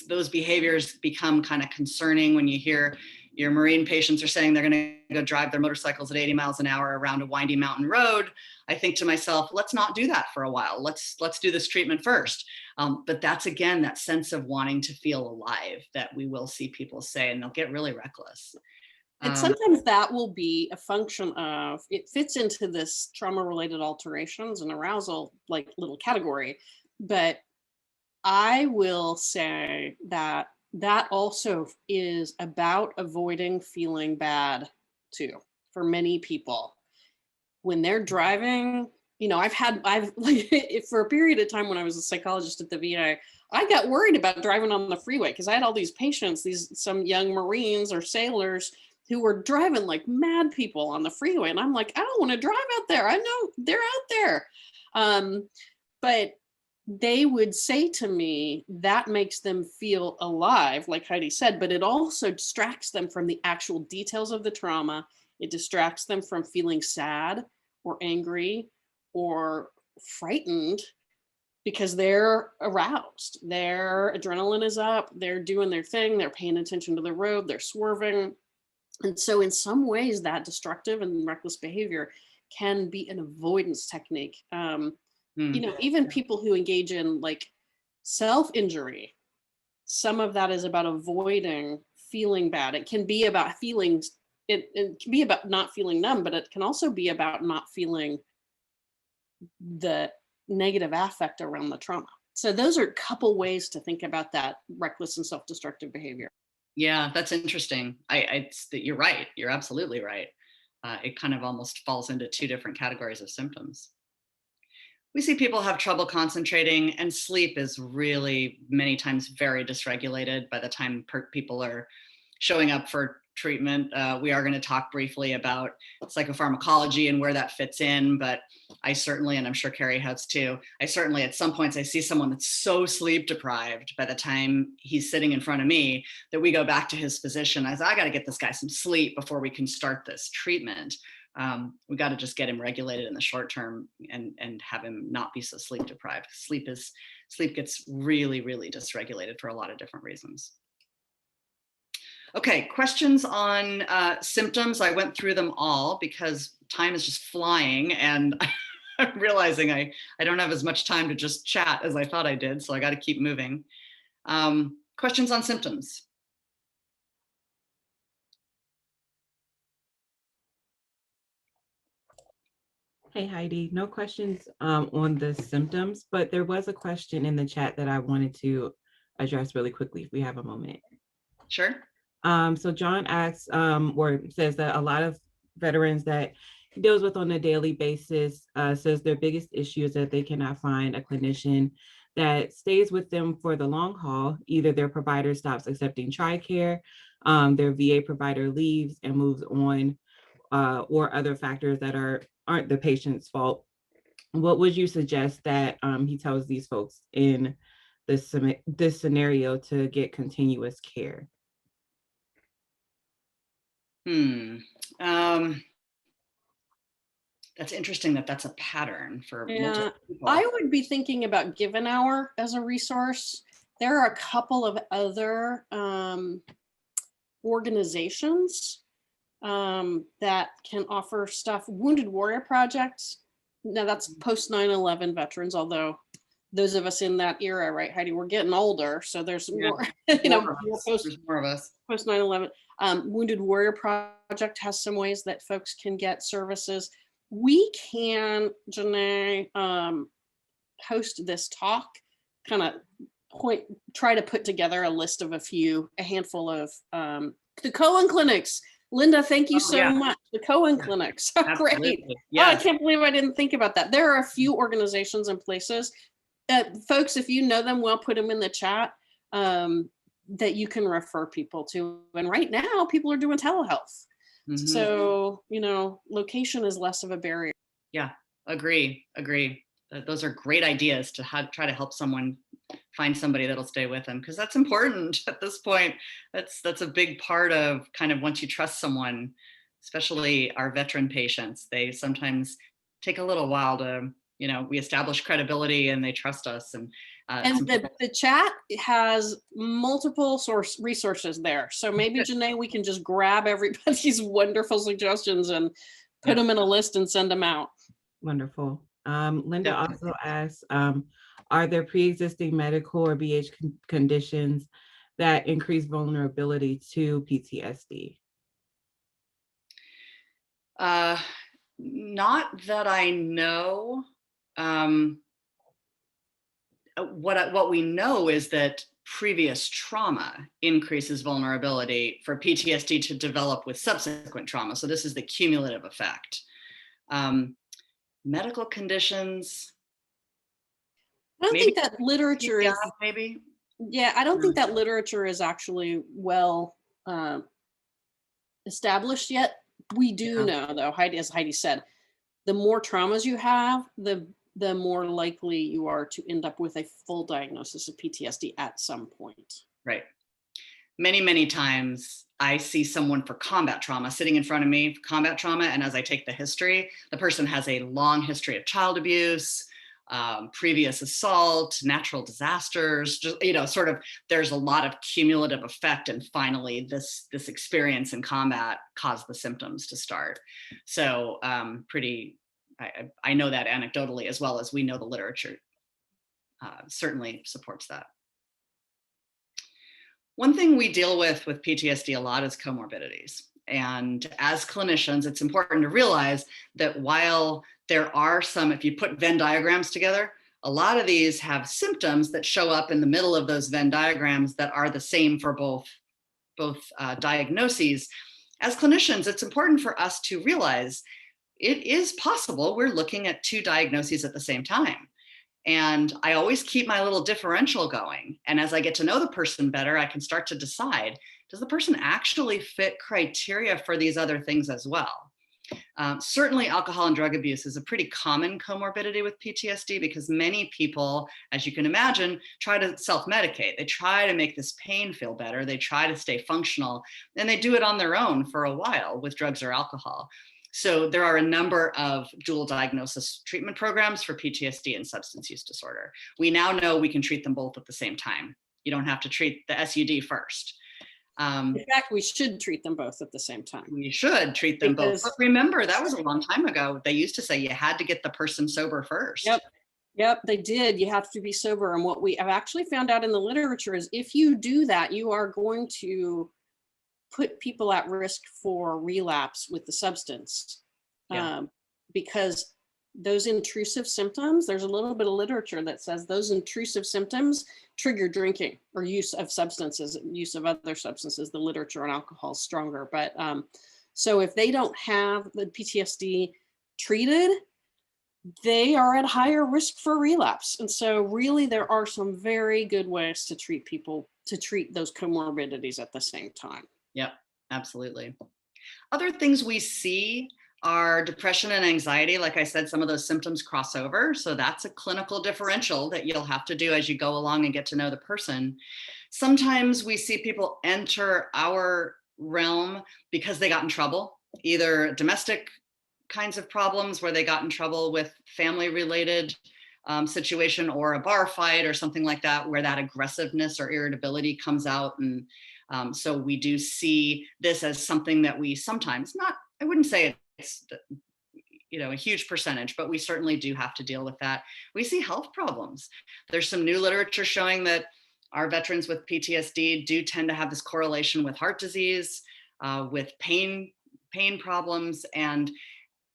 those behaviors become kind of concerning when you hear your Marine patients are saying they're going to go drive their motorcycles at 80 miles an hour around a windy mountain road. I think to myself, let's not do that for a while. Let's do this treatment first. But that's, again, that sense of wanting to feel alive that we will see people say, and they'll get really reckless. And sometimes that will be a function of, it fits into this trauma-related alterations and arousal, like little category. But I will say that that also is about avoiding feeling bad too, for many people. When they're driving, I've like for a period of time when I was a psychologist at the VA, I got worried about driving on the freeway because I had all these patients, some young Marines or sailors who were driving like mad people on the freeway. And I'm like, I don't want to drive out there. I know they're out there. But they would say to me, that makes them feel alive, like Heidi said, but it also distracts them from the actual details of the trauma. It distracts them from feeling sad or angry or frightened because they're aroused. Their adrenaline is up. They're doing their thing. They're paying attention to the road. They're swerving. And so in some ways that destructive and reckless behavior can be an avoidance technique. Even people who engage in like self-injury, some of that is about avoiding feeling bad. It can be about feelings. It can be about not feeling numb, but it can also be about not feeling the negative affect around the trauma. So those are a couple ways to think about that reckless and self-destructive behavior. Yeah, that's interesting. You're right. You're absolutely right. It kind of almost falls into two different categories of symptoms. We see people have trouble concentrating, and sleep is really many times very dysregulated by the time people are showing up for treatment. We are going to talk briefly about psychopharmacology and where that fits in, but I certainly, and I'm sure Carrie has too, I certainly at some points I see someone that's so sleep deprived by the time he's sitting in front of me that we go back to his physician as I got to get this guy some sleep before we can start this treatment. We got to just get him regulated in the short term and have him not be so sleep deprived. Sleep gets really, really dysregulated for a lot of different reasons. Okay, questions on symptoms. I went through them all because time is just flying, and I'm realizing I don't have as much time to just chat as I thought I did, so I got to keep moving. Questions on symptoms. Hey, Heidi, no questions on the symptoms, but there was a question in the chat that I wanted to address really quickly if we have a moment. Sure. So John asks, or says that a lot of veterans that he deals with on a daily basis says their biggest issue is that they cannot find a clinician that stays with them for the long haul. Either their provider stops accepting TRICARE, their VA provider leaves and moves on, or other factors that aren't the patient's fault. What would you suggest that he tells these folks in this scenario to get continuous care? That's interesting that's a pattern for multiple people. I would be thinking about Given Hour as a resource. There are a couple of other organizations that can offer stuff. Wounded Warrior Project. Now that's post 9/11 veterans, although those of us in that era, right, Heidi, we're getting older, so there's more, there's more of us. Post 9/11. Wounded Warrior Project has some ways that folks can get services. We can, Janae, host this talk, try to put together a list of a handful of the Cohen clinics. Linda, thank you so much. The Cohen clinics, great. Yeah. Oh, I can't believe I didn't think about that. There are a few organizations and places. Folks, if you know them well, put them in the chat that you can refer people to. And right now, people are doing telehealth. Mm-hmm. So, location is less of a barrier. Yeah, agree. Those are great ideas to try to help someone find somebody that'll stay with them, because that's important at this point. That's a big part of kind of once you trust someone, especially our veteran patients, they sometimes take a little while to, we establish credibility and they trust us. And the chat has multiple resources there. So maybe, Janae, we can just grab everybody's wonderful suggestions and put them in a list and send them out. Wonderful. Linda also asks, are there pre-existing medical or BH conditions that increase vulnerability to PTSD? Not that I know. What we know is that previous trauma increases vulnerability for PTSD to develop with subsequent trauma. So this is the cumulative effect. Medical conditions. I don't think that literature is, maybe. yeah, I don't think that literature is actually well established yet. We do know, though, Heidi, as Heidi said, the more traumas you have, the more likely you are to end up with a full diagnosis of PTSD at some point. Right. Many, many times I see someone for combat trauma sitting in front of me for combat trauma. And as I take the history, the person has a long history of child abuse, previous assault, natural disasters, just, sort of, there's a lot of cumulative effect. And finally, this experience in combat caused the symptoms to start. So I know that anecdotally, as well as we know the literature certainly supports that. One thing we deal with PTSD a lot is comorbidities. And as clinicians, it's important to realize that while there are some, if you put Venn diagrams together, a lot of these have symptoms that show up in the middle of those Venn diagrams that are the same for both diagnoses. As clinicians, it's important for us to realize it is possible we're looking at two diagnoses at the same time. And I always keep my little differential going. And as I get to know the person better, I can start to decide, does the person actually fit criteria for these other things as well? Certainly alcohol and drug abuse is a pretty common comorbidity with PTSD because many people, as you can imagine, try to self-medicate. They try to make this pain feel better. They try to stay functional, and they do it on their own for a while with drugs or alcohol. So there are a number of dual diagnosis treatment programs for PTSD and substance use disorder. We now know we can treat them both at the same time. You don't have to treat the SUD first. In fact, we should treat them both at the same time. We should treat them both. But remember, that was a long time ago. They used to say you had to get the person sober first. Yep, they did. You have to be sober. And what we have actually found out in the literature is if you do that, you are going to put people at risk for relapse with the substance. Because those intrusive symptoms, there's a little bit of literature that says those intrusive symptoms trigger drinking or use of substances, use of other substances. The literature on alcohol is stronger. But so if they don't have the PTSD treated, they are at higher risk for relapse. And so really there are some very good ways to treat people, to treat those comorbidities at the same time. Yep, absolutely. Other things we see are depression and anxiety. Like I said, some of those symptoms cross over. So that's a clinical differential that you'll have to do as you go along and get to know the person. Sometimes we see people enter our realm because they got in trouble, either domestic kinds of problems where they got in trouble with family related situation, or a bar fight or something like that, where that aggressiveness or irritability comes out. And so we do see this as something that we sometimes, not, I wouldn't say it's a huge percentage, but we certainly do have to deal with that. We see health problems. There's some new literature showing that our veterans with PTSD do tend to have this correlation with heart disease, with pain problems. And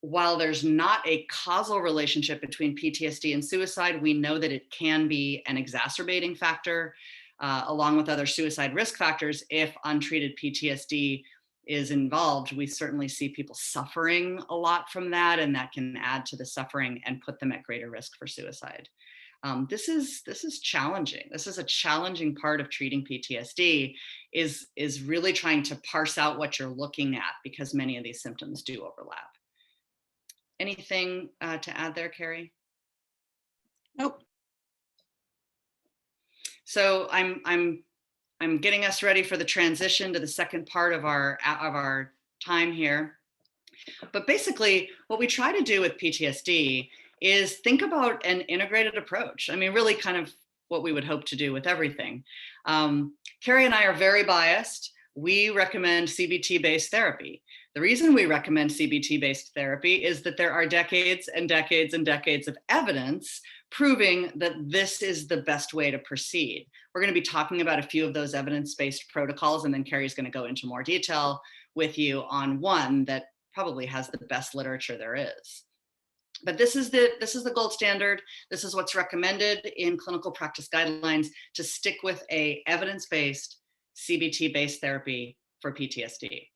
while there's not a causal relationship between PTSD and suicide, we know that it can be an exacerbating factor, along with other suicide risk factors. If untreated PTSD is involved, we certainly see people suffering a lot from that, and that can add to the suffering and put them at greater risk for suicide. This is challenging. This is a challenging part of treating PTSD, is really trying to parse out what you're looking at, because many of these symptoms do overlap. Anything to add there, Carrie? Nope. So I'm getting us ready for the transition to the second part of our time here. But basically, what we try to do with PTSD is think about an integrated approach. I mean, really kind of what we would hope to do with everything. Carrie and I are very biased. We recommend CBT-based therapy. The reason we recommend CBT-based therapy is that there are decades and decades and decades of evidence proving that this is the best way to proceed. We're going to be talking about a few of those evidence-based protocols, and then Carrie's going to go into more detail with you on one that probably has the best literature there is. But this is the gold standard. This is what's recommended in clinical practice guidelines to stick with a evidence-based CBT-based therapy for PTSD.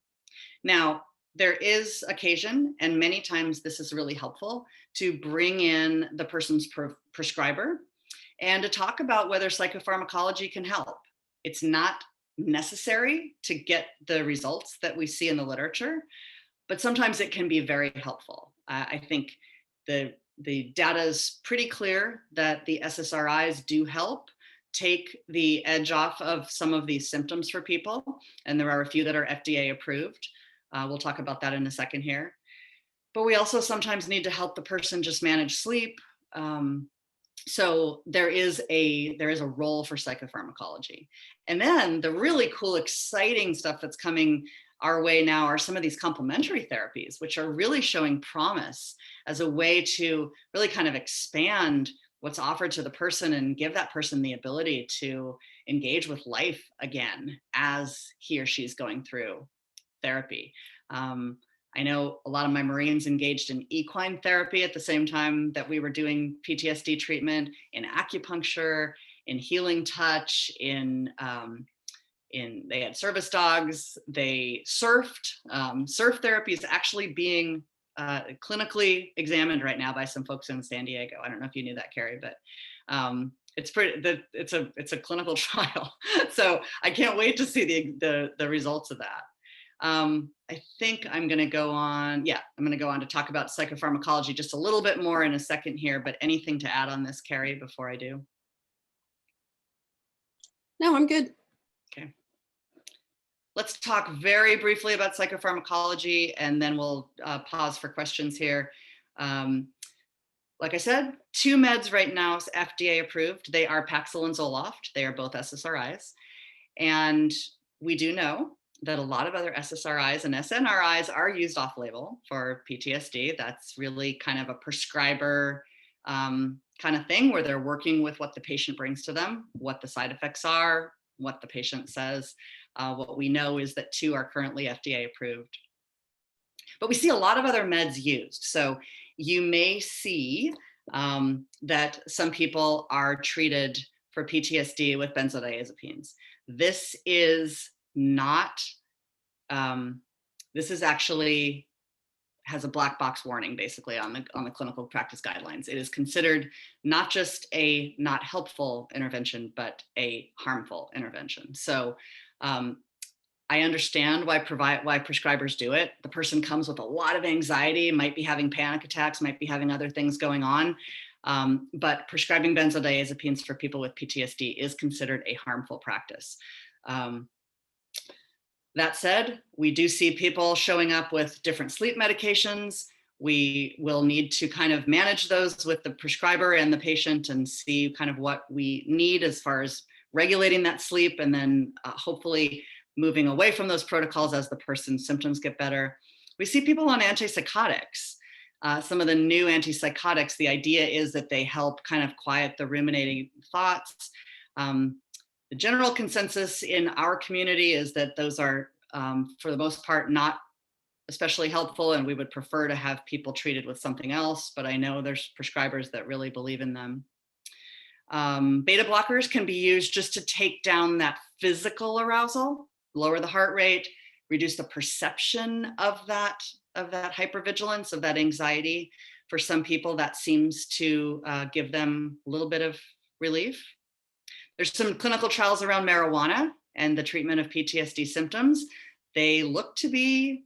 Now, there is occasion, and many times this is really helpful, to bring in the person's prescriber and to talk about whether psychopharmacology can help. It's not necessary to get the results that we see in the literature, but sometimes it can be very helpful. I think the data is pretty clear that the SSRIs do help take the edge off of some of these symptoms for people, and there are a few that are FDA approved. We'll talk about that in a second here. But we also sometimes need to help the person just manage sleep. So there is a role for psychopharmacology. And then the really cool, exciting stuff that's coming our way now are some of these complementary therapies, which are really showing promise as a way to really kind of expand what's offered to the person and give that person the ability to engage with life again as he or she's going through therapy. I know a lot of my Marines engaged in equine therapy at the same time that we were doing PTSD treatment, in acupuncture, in healing touch, they had service dogs, they surfed. Surf therapy is actually being clinically examined right now by some folks in San Diego. I don't know if you knew that, Carrie, but it's a clinical trial. So I can't wait to see the results of that. I think I'm going to go on. Yeah, I'm going to go on to talk about psychopharmacology just a little bit more in a second here, but anything to add on this, Carrie, before I do? No, I'm good. Okay. Let's talk very briefly about psychopharmacology, and then we'll pause for questions here. Like I said, 2 meds right now is FDA approved. They are Paxil and Zoloft. They are both SSRIs. And we do know that a lot of other SSRIs and SNRIs are used off-label for PTSD. That's really kind of a prescriber kind of thing where they're working with what the patient brings to them, what the side effects are, what the patient says. What we know is that 2 are currently FDA approved. But we see a lot of other meds used. So you may see that some people are treated for PTSD with benzodiazepines. This is not, this is actually has a black box warning basically on the clinical practice guidelines. It is considered not just a not helpful intervention, but a harmful intervention. So I understand why prescribers do it. The person comes with a lot of anxiety, might be having panic attacks, might be having other things going on. But prescribing benzodiazepines for people with PTSD is considered a harmful practice. That said, we do see people showing up with different sleep medications. We will need to kind of manage those with the prescriber and the patient and see kind of what we need as far as regulating that sleep, and then hopefully moving away from those protocols as the person's symptoms get better. We see people on antipsychotics. Some of the new antipsychotics, the idea is that they help kind of quiet the ruminating thoughts. The general consensus in our community is that those are, for the most part, not especially helpful, and we would prefer to have people treated with something else, but I know there's prescribers that really believe in them. Beta blockers can be used just to take down that physical arousal, lower the heart rate, reduce the perception of that hypervigilance, of that anxiety. For some people, that seems to give them a little bit of relief. There's some clinical trials around marijuana and the treatment of PTSD symptoms. They look to be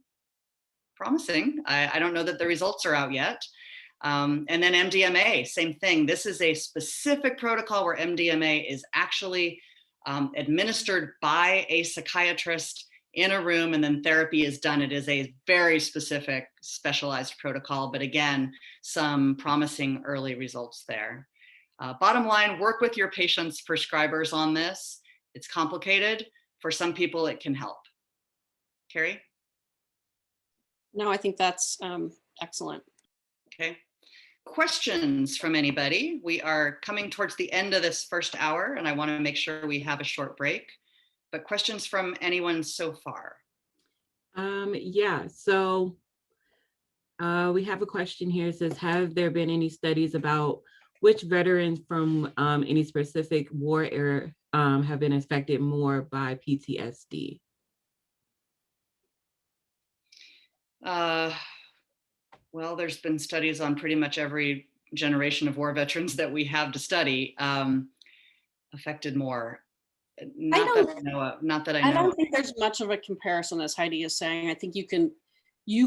promising. I don't know that the results are out yet. And then MDMA, same thing. This is a specific protocol where MDMA is actually administered by a psychiatrist in a room, and then therapy is done. It is a very specific, specialized protocol, but again, some promising early results there. Bottom line, work with your patients' prescribers on this. It's complicated. For some people, it can help. Carrie? No, I think that's excellent. Okay. Questions from anybody? We are coming towards the end of this first hour, and I want to make sure we have a short break. But questions from anyone so far? Yeah, so We have a question here. It says, have there been any studies about which veterans from any specific war era have been affected more by PTSD? Well, there's been studies on pretty much every generation of war veterans that we have to study, affected more. Not that I know of. Not that I I know don't of. think there's much of a comparison, as Heidi is saying. I think you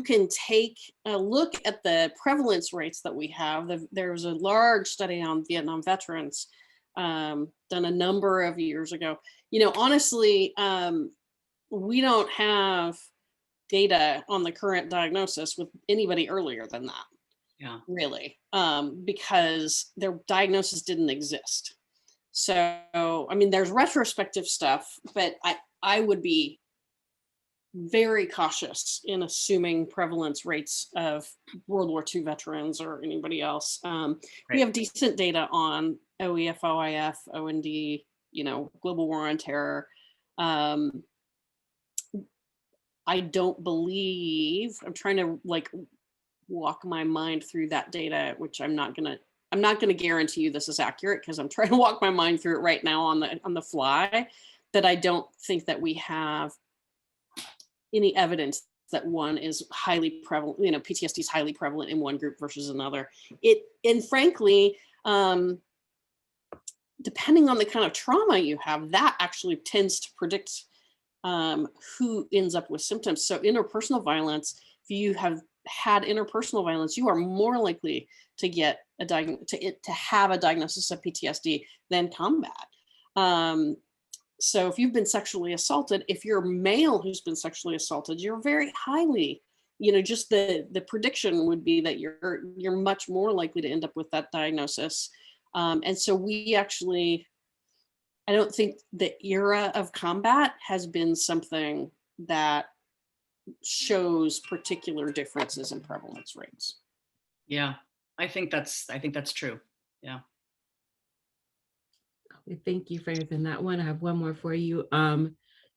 can take a look at the prevalence rates that we have. There was a large study on Vietnam veterans done a number of years ago. You know, honestly, we don't have data on the current diagnosis with anybody earlier than that. Yeah. Really, because their diagnosis didn't exist. So, I mean, there's retrospective stuff, but I would be very cautious in assuming prevalence rates of World War II veterans or anybody else. We Right. have decent data on OEF, OIF, OND, you know, Global War on Terror. I don't believe, I'm trying to like walk my mind through that data, which I'm not gonna guarantee you this is accurate because I'm trying to walk my mind through it right now on the fly. But I don't think that we have any evidence that one is highly prevalent, you know, PTSD is highly prevalent in one group versus another. And frankly, depending on the kind of trauma you have, that actually tends to predict who ends up with symptoms. So interpersonal violence, if you have had interpersonal violence, you are more likely to get to have a diagnosis of PTSD than combat. So if you've been sexually assaulted, if you're a male who's been sexually assaulted, you're very highly, you know, just the prediction would be that you're much more likely to end up with that diagnosis. And so we actually, I don't think the era of combat has been something that shows particular differences in prevalence rates. Yeah, I think that's true. Yeah. Thank you for answering that one. I have one more for you. Do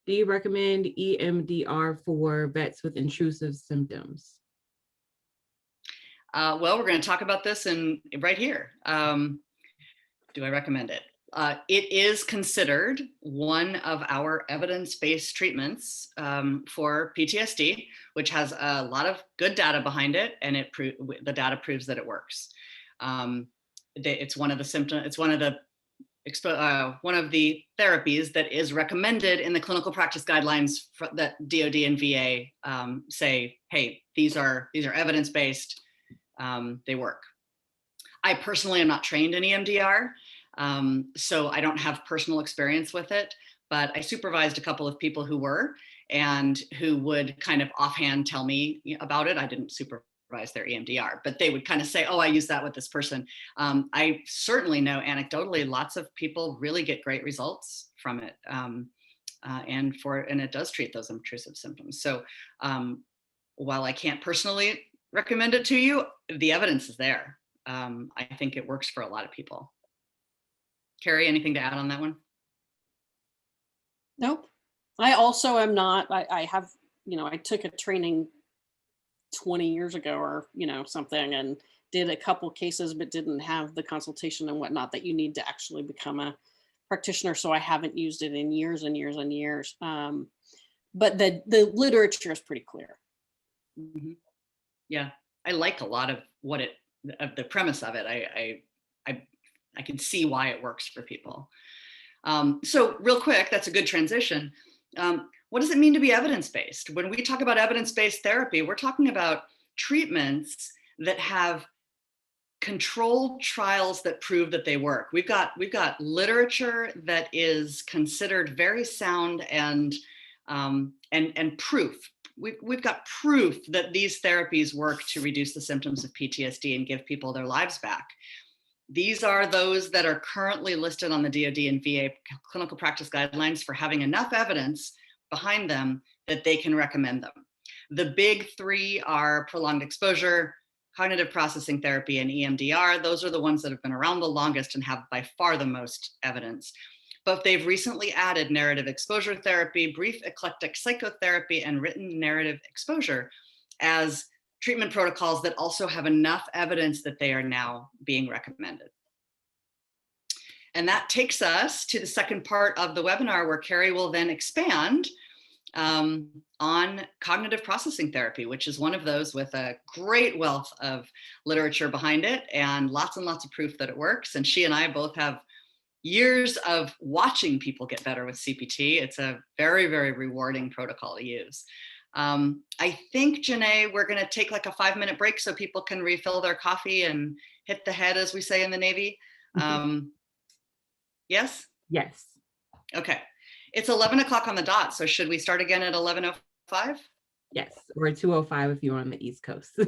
you recommend EMDR for vets with intrusive symptoms? Well, we're going to talk about this right here. Do I recommend it? It is considered one of our evidence-based treatments for PTSD, which has a lot of good data behind it, and the data proves that it works. It's one of the symptoms. It's one of the therapies that is recommended in the clinical practice guidelines that DoD and VA say, hey, these are evidence-based. They work. I personally am not trained in EMDR. So I don't have personal experience with it, but I supervised a couple of people who were, and who would kind of offhand tell me about it. I didn't supervise their EMDR, but they would kind of say, oh, I use that with this person. I certainly know anecdotally, lots of people really get great results from it. And it does treat those intrusive symptoms. So while I can't personally recommend it to you, the evidence is there. I think it works for a lot of people. Carrie, anything to add on that one? Nope. I also am not, I have, you know, I took a training 20 years ago or, you know, something, and did a couple cases, but didn't have the consultation and whatnot that you need to actually become a practitioner. So I haven't used it in years and years and years. But the literature is pretty clear. Mm-hmm. Yeah, I like a lot of the premise of it. I can see why it works for people. So real quick, that's a good transition. What does it mean to be evidence-based? When we talk about evidence-based therapy, we're talking about treatments that have controlled trials that prove that they work. We've got literature that is considered very sound and proof. We've got proof that these therapies work to reduce the symptoms of PTSD and give people their lives back. These are those that are currently listed on the DoD and VA clinical practice guidelines for having enough evidence behind them that they can recommend them. The big three are prolonged exposure, cognitive processing therapy, and EMDR. Those are the ones that have been around the longest and have by far the most evidence. But they've recently added narrative exposure therapy, brief eclectic psychotherapy, and written narrative exposure as treatment protocols that also have enough evidence that they are now being recommended. And that takes us to the second part of the webinar, where Carrie will then expand on cognitive processing therapy, which is one of those with a great wealth of literature behind it and lots of proof that it works. And she and I both have years of watching people get better with CPT. It's a very, very rewarding protocol to use. I think, Janae, we're going to take like a 5-minute break so people can refill their coffee and hit the head, as we say in the Navy. Yes? Yes. Okay. It's 11 o'clock on the dot. So should we start again at 11:05? Yes. Or 2:05 if you're on the East Coast.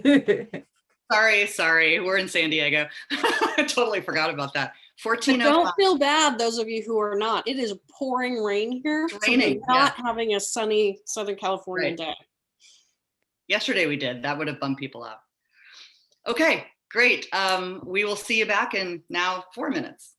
Sorry. We're in San Diego. I totally forgot about that. 14:05. Don't feel bad, those of you who are not. It is pouring rain here. It's raining, So we're not having a sunny Southern California Right. day. Yesterday we did. That would have bummed people out. Okay, great. We will see you back in now 4 minutes.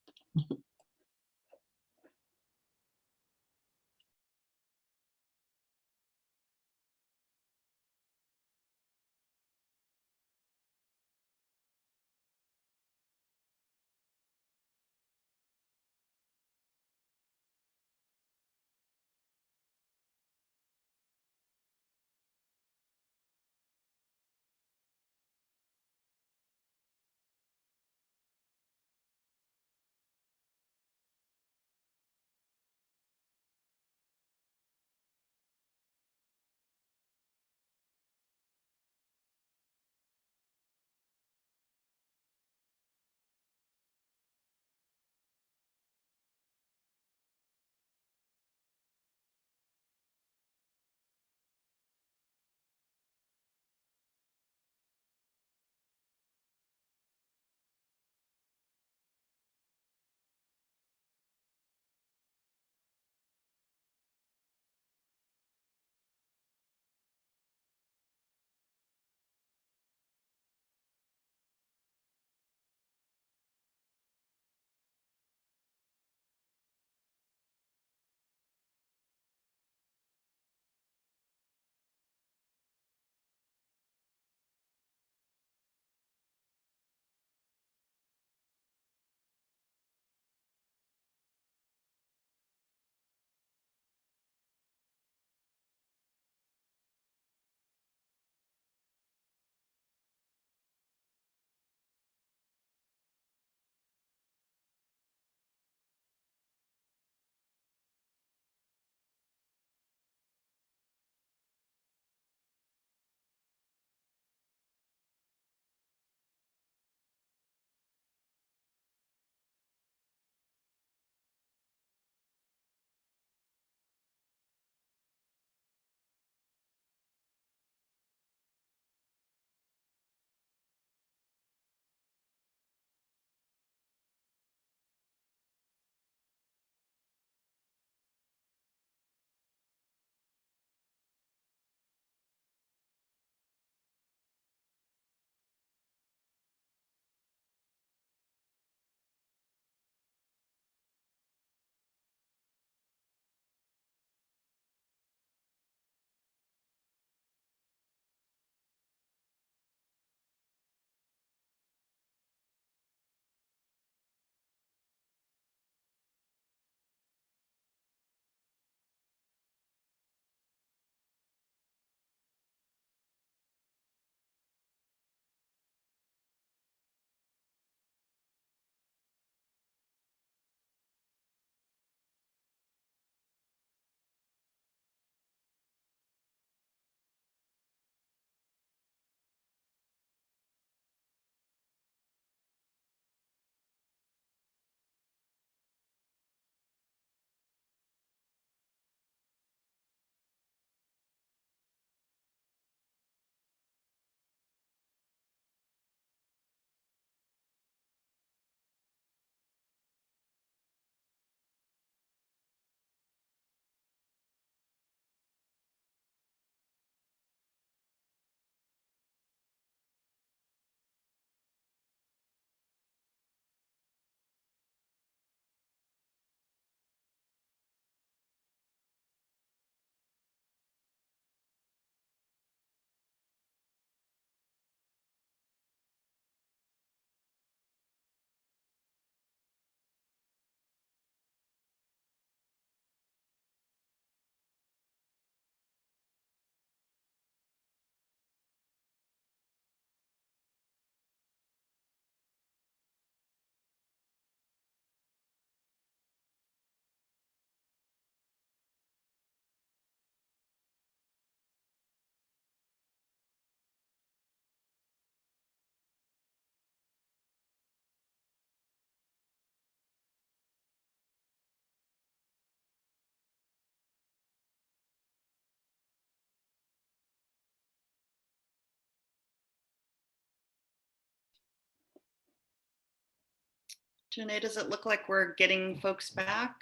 Janae, does it look like we're getting folks back?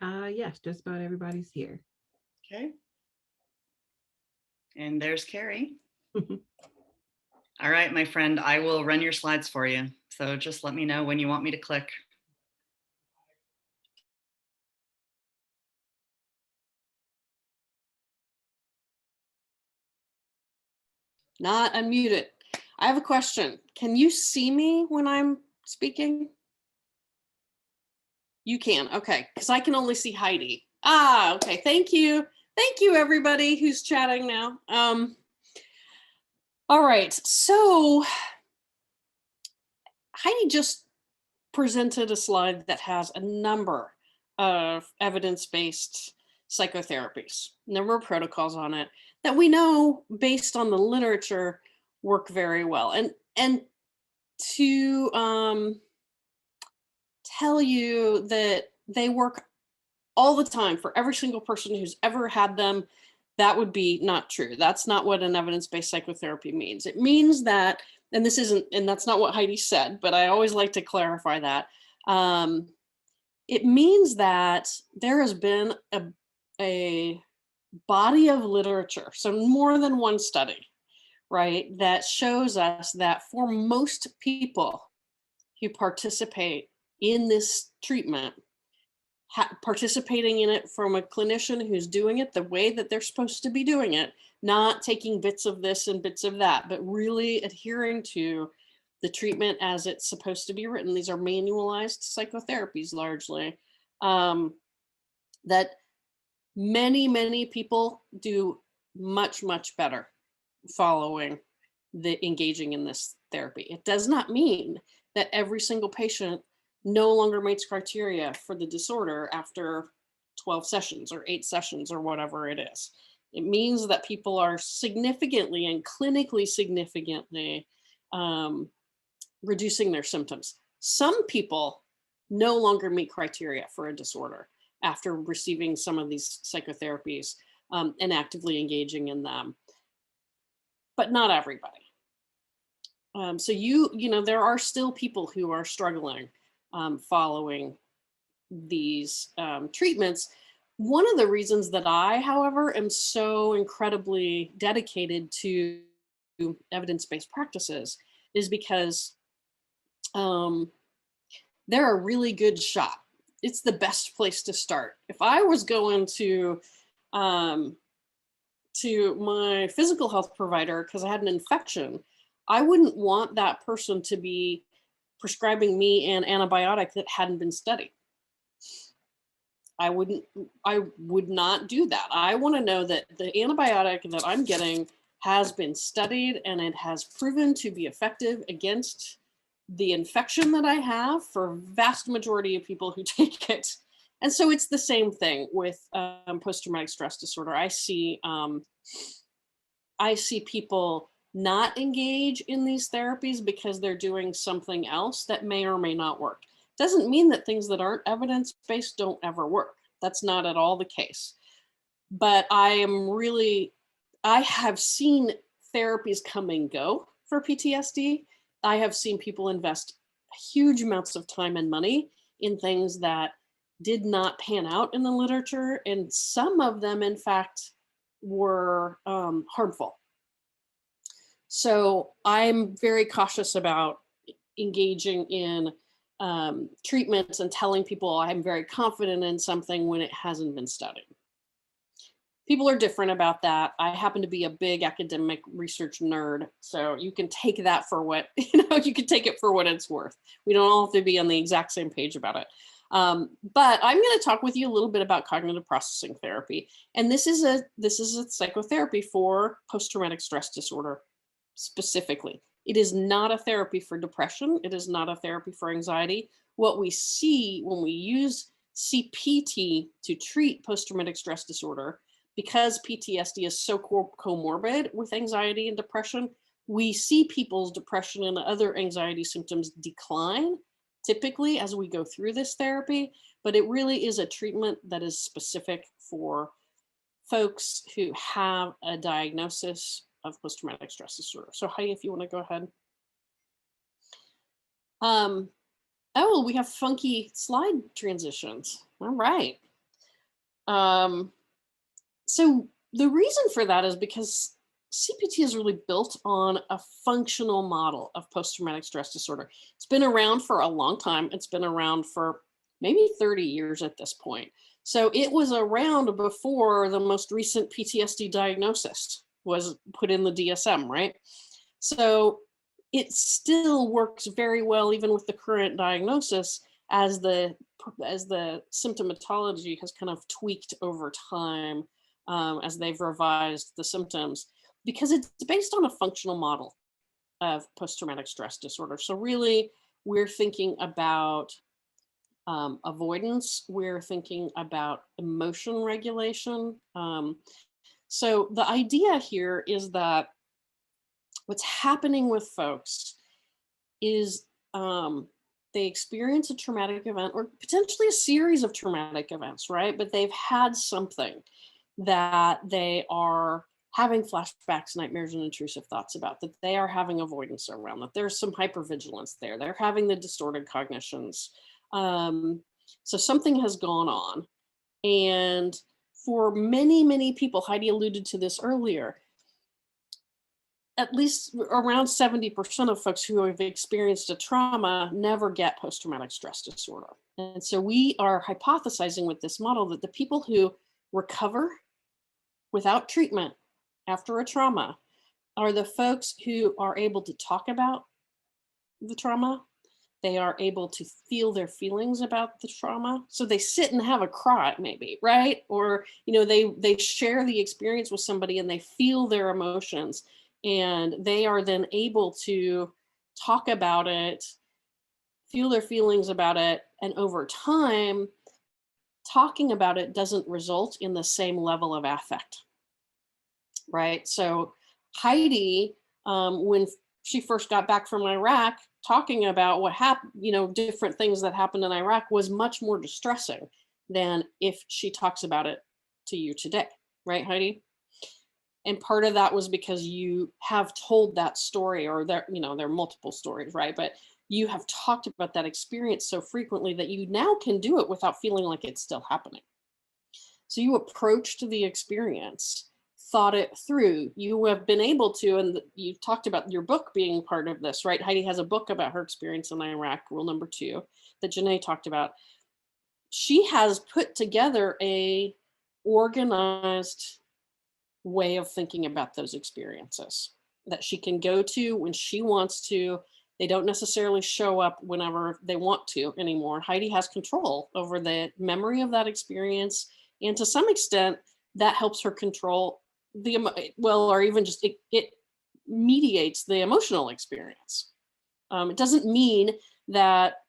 Yes, just about everybody's here. Okay. And there's Carrie. All right, my friend, I will run your slides for you. So just let me know when you want me to click. Not unmuted. I have a question. Can you see me when I'm speaking? You can, okay, because I can only see Heidi. Ah, okay, thank you. Thank you, everybody who's chatting now. All right, so Heidi just presented a slide that has a number of evidence-based psychotherapies, number of protocols on it that we know based on the literature work very well. And to tell you that they work all the time for every single person who's ever had them, that would be not true. That's not what an evidence-based psychotherapy means. It means that, and this isn't, and that's not what Heidi said, but I always like to clarify that. It means that there has been a body of literature, so more than one study, right, that shows us that for most people who participate in this treatment, participating in it from a clinician who's doing it the way that they're supposed to be doing it, not taking bits of this and bits of that, but really adhering to the treatment as it's supposed to be written. These are manualized psychotherapies largely, that many people do much better following the engaging in this therapy. It does not mean that every single patient no longer meets criteria for the disorder after 12 sessions or 8 sessions or whatever it is. It means that people are significantly and clinically significantly reducing their symptoms. Some people no longer meet criteria for a disorder after receiving some of these psychotherapies and actively engaging in them, but not everybody. So you know, there are still people who are struggling following these treatments. One of the reasons that I, however, am so incredibly dedicated to evidence-based practices is because they're a really good shot. It's the best place to start. If I was going to my physical health provider because I had an infection, I wouldn't want that person to be prescribing me an antibiotic that hadn't been studied. I would not do that. I want to know that the antibiotic that I'm getting has been studied and it has proven to be effective against the infection that I have for vast majority of people who take it. And so it's the same thing with post-traumatic stress disorder. I see people not engage in these therapies because they're doing something else that may or may not work. Doesn't mean that things that aren't evidence-based don't ever work. That's not at all the case. But I have seen therapies come and go for PTSD. I have seen people invest huge amounts of time and money in things that did not pan out in the literature. And some of them, in fact, were harmful. So I'm very cautious about engaging in treatments and telling people I'm very confident in something when it hasn't been studied. People are different about that. I happen to be a big academic research nerd, so you can take that for what, you can take it for what it's worth. We don't all have to be on the exact same page about it. But I'm going to talk with you a little bit about cognitive processing therapy. And this is a psychotherapy for post-traumatic stress disorder specifically. It is not a therapy for depression. It is not a therapy for anxiety. What we see when we use CPT to treat post-traumatic stress disorder, because PTSD is so comorbid with anxiety and depression, we see people's depression and other anxiety symptoms decline typically as we go through this therapy, but it really is a treatment that is specific for folks who have a diagnosis of post-traumatic stress disorder. So Heidi, if you want to go ahead. Oh, we have funky slide transitions. All right. So the reason for that is because CPT is really built on a functional model of post-traumatic stress disorder. It's been around for a long time. It's been around for maybe 30 years at this point. So it was around before the most recent PTSD diagnosis was put in the DSM, right? So it still works very well, even with the current diagnosis, as the symptomatology has kind of tweaked over time, as they've revised the symptoms, because it's based on a functional model of post-traumatic stress disorder. So really, we're thinking about avoidance. We're thinking about emotion regulation. So the idea here is that what's happening with folks is they experience a traumatic event or potentially a series of traumatic events, right? But they've had something that they are having flashbacks, nightmares, and intrusive thoughts about, that they are having avoidance around, that there's some hypervigilance there. They're having the distorted cognitions. So something has gone on. And for many, many people, Heidi alluded to this earlier, at least around 70% of folks who have experienced a trauma never get post-traumatic stress disorder. And so we are hypothesizing with this model that the people who recover without treatment after a trauma are the folks who are able to talk about the trauma. They are able to feel their feelings about the trauma. So they sit and have a cry maybe, right? Or, they share the experience with somebody and they feel their emotions. And they are then able to talk about it, feel their feelings about it. And over time, talking about it doesn't result in the same level of affect, right? So Heidi, when she first got back from Iraq, talking about what happened, different things that happened in Iraq was much more distressing than if she talks about it to you today, right, Heidi? And part of that was because you have told that story, or there are multiple stories, right? But you have talked about that experience so frequently that you now can do it without feeling like it's still happening. So you approached the experience, thought it through. You have been able to, and you talked about your book being part of this, right? Heidi has a book about her experience in Iraq, Rule Number 2, that Janae talked about. She has put together a organized way of thinking about those experiences that she can go to when she wants to. They don't necessarily show up whenever they want to anymore. Heidi has control over the memory of that experience. And to some extent, that helps her control or even just it mediates the emotional experience. It doesn't mean that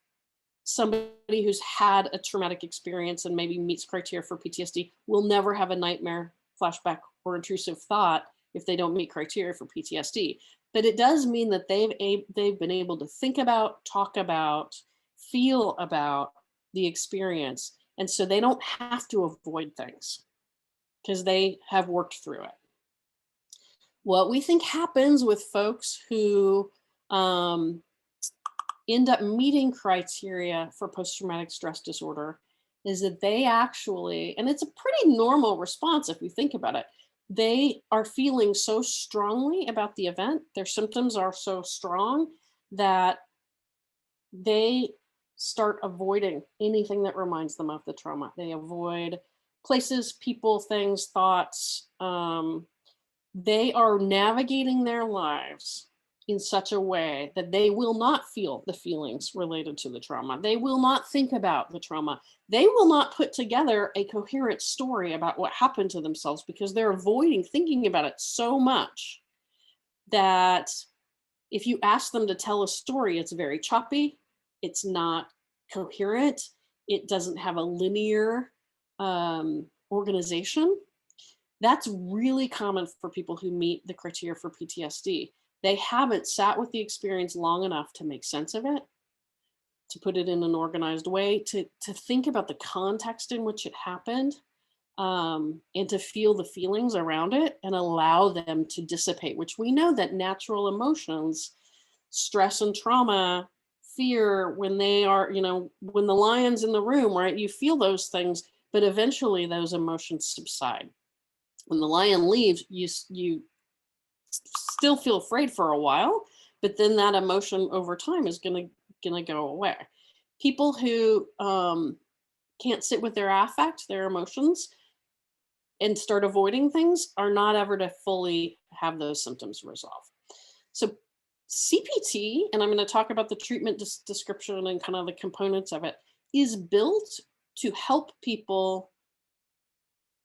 somebody who's had a traumatic experience and maybe meets criteria for PTSD will never have a nightmare, flashback, or intrusive thought if they don't meet criteria for PTSD. But it does mean that they've been able to think about, talk about, feel about the experience. And so they don't have to avoid things because they have worked through it. What we think happens with folks who end up meeting criteria for post-traumatic stress disorder is that they actually, and it's a pretty normal response if we think about it, they are feeling so strongly about the event, their symptoms are so strong that they start avoiding anything that reminds them of the trauma. They avoid places, people, things, thoughts. They are navigating their lives in such a way that they will not feel the feelings related to the trauma. They will not think about the trauma. They will not put together a coherent story about what happened to themselves because they're avoiding thinking about it so much that if you ask them to tell a story, it's very choppy. It's not coherent. It doesn't have a linear organization. That's really common for people who meet the criteria for PTSD. They haven't sat with the experience long enough to make sense of it, to put it in an organized way, to think about the context in which it happened, and to feel the feelings around it and allow them to dissipate, which we know that natural emotions, stress and trauma, fear when they are, when the lion's in the room, right? You feel those things, but eventually those emotions subside. When the lion leaves, you still feel afraid for a while, but then that emotion over time is gonna go away. People who can't sit with their affect, their emotions, and start avoiding things are not ever to fully have those symptoms resolve. So CPT, and I'm going to talk about the treatment description and kind of the components of it, is built to help people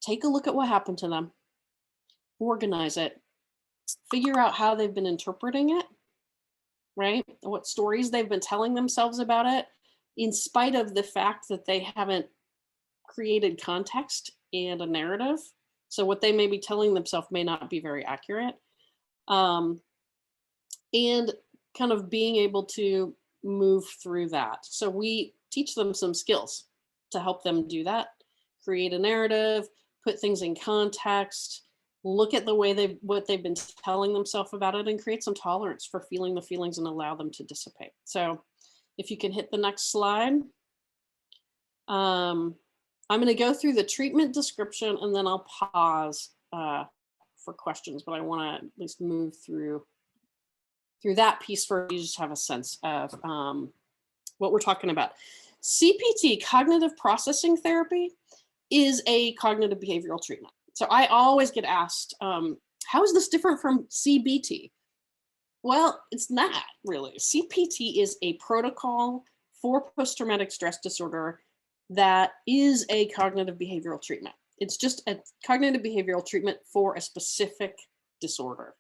take a look at what happened to them, organize it, figure out how they've been interpreting it, right? What stories they've been telling themselves about it, in spite of the fact that they haven't created context and a narrative. So what they may be telling themselves may not be very accurate. And kind of being able to move through that. So we teach them some skills to help them do that, create a narrative, put things in context, look at the way what they've been telling themselves about it, and create some tolerance for feeling the feelings and allow them to dissipate. So if you can hit the next slide. I'm going to go through the treatment description and then I'll pause for questions, but I want to at least move through that piece for you, just have a sense of what we're talking about. CPT, Cognitive Processing Therapy, is a cognitive behavioral treatment. So I always get asked, how is this different from CBT? Well, it's not really. CPT is a protocol for post-traumatic stress disorder that is a cognitive behavioral treatment. It's just a cognitive behavioral treatment for a specific disorder.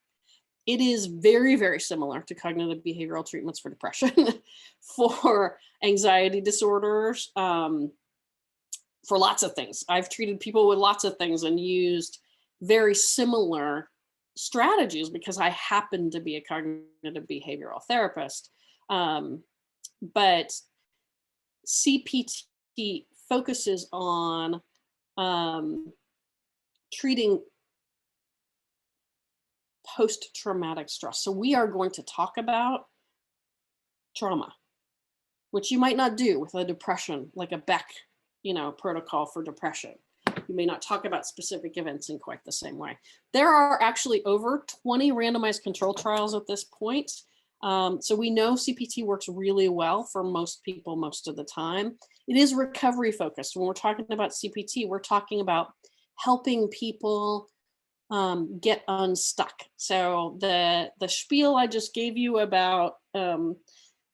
It is very, very similar to cognitive behavioral treatments for depression, for anxiety disorders, for lots of things. I've treated people with lots of things and used very similar strategies because I happen to be a cognitive behavioral therapist. But CPT focuses on treating post-traumatic stress. So we are going to talk about trauma, which you might not do with a depression, like a Beck, protocol for depression. You may not talk about specific events in quite the same way. There are actually over 20 randomized control trials at this point. So we know CPT works really well for most people most of the time. It is recovery focused. When we're talking about CPT, we're talking about helping people get unstuck. So the spiel I just gave you about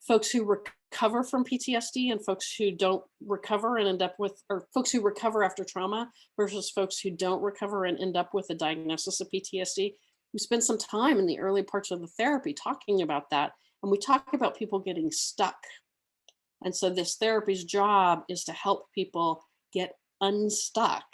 folks who recover from PTSD and folks who don't recover and end up with, or folks who recover after trauma versus folks who don't recover and end up with a diagnosis of PTSD. We spent some time in the early parts of the therapy talking about that. And we talk about people getting stuck. And so this therapy's job is to help people get unstuck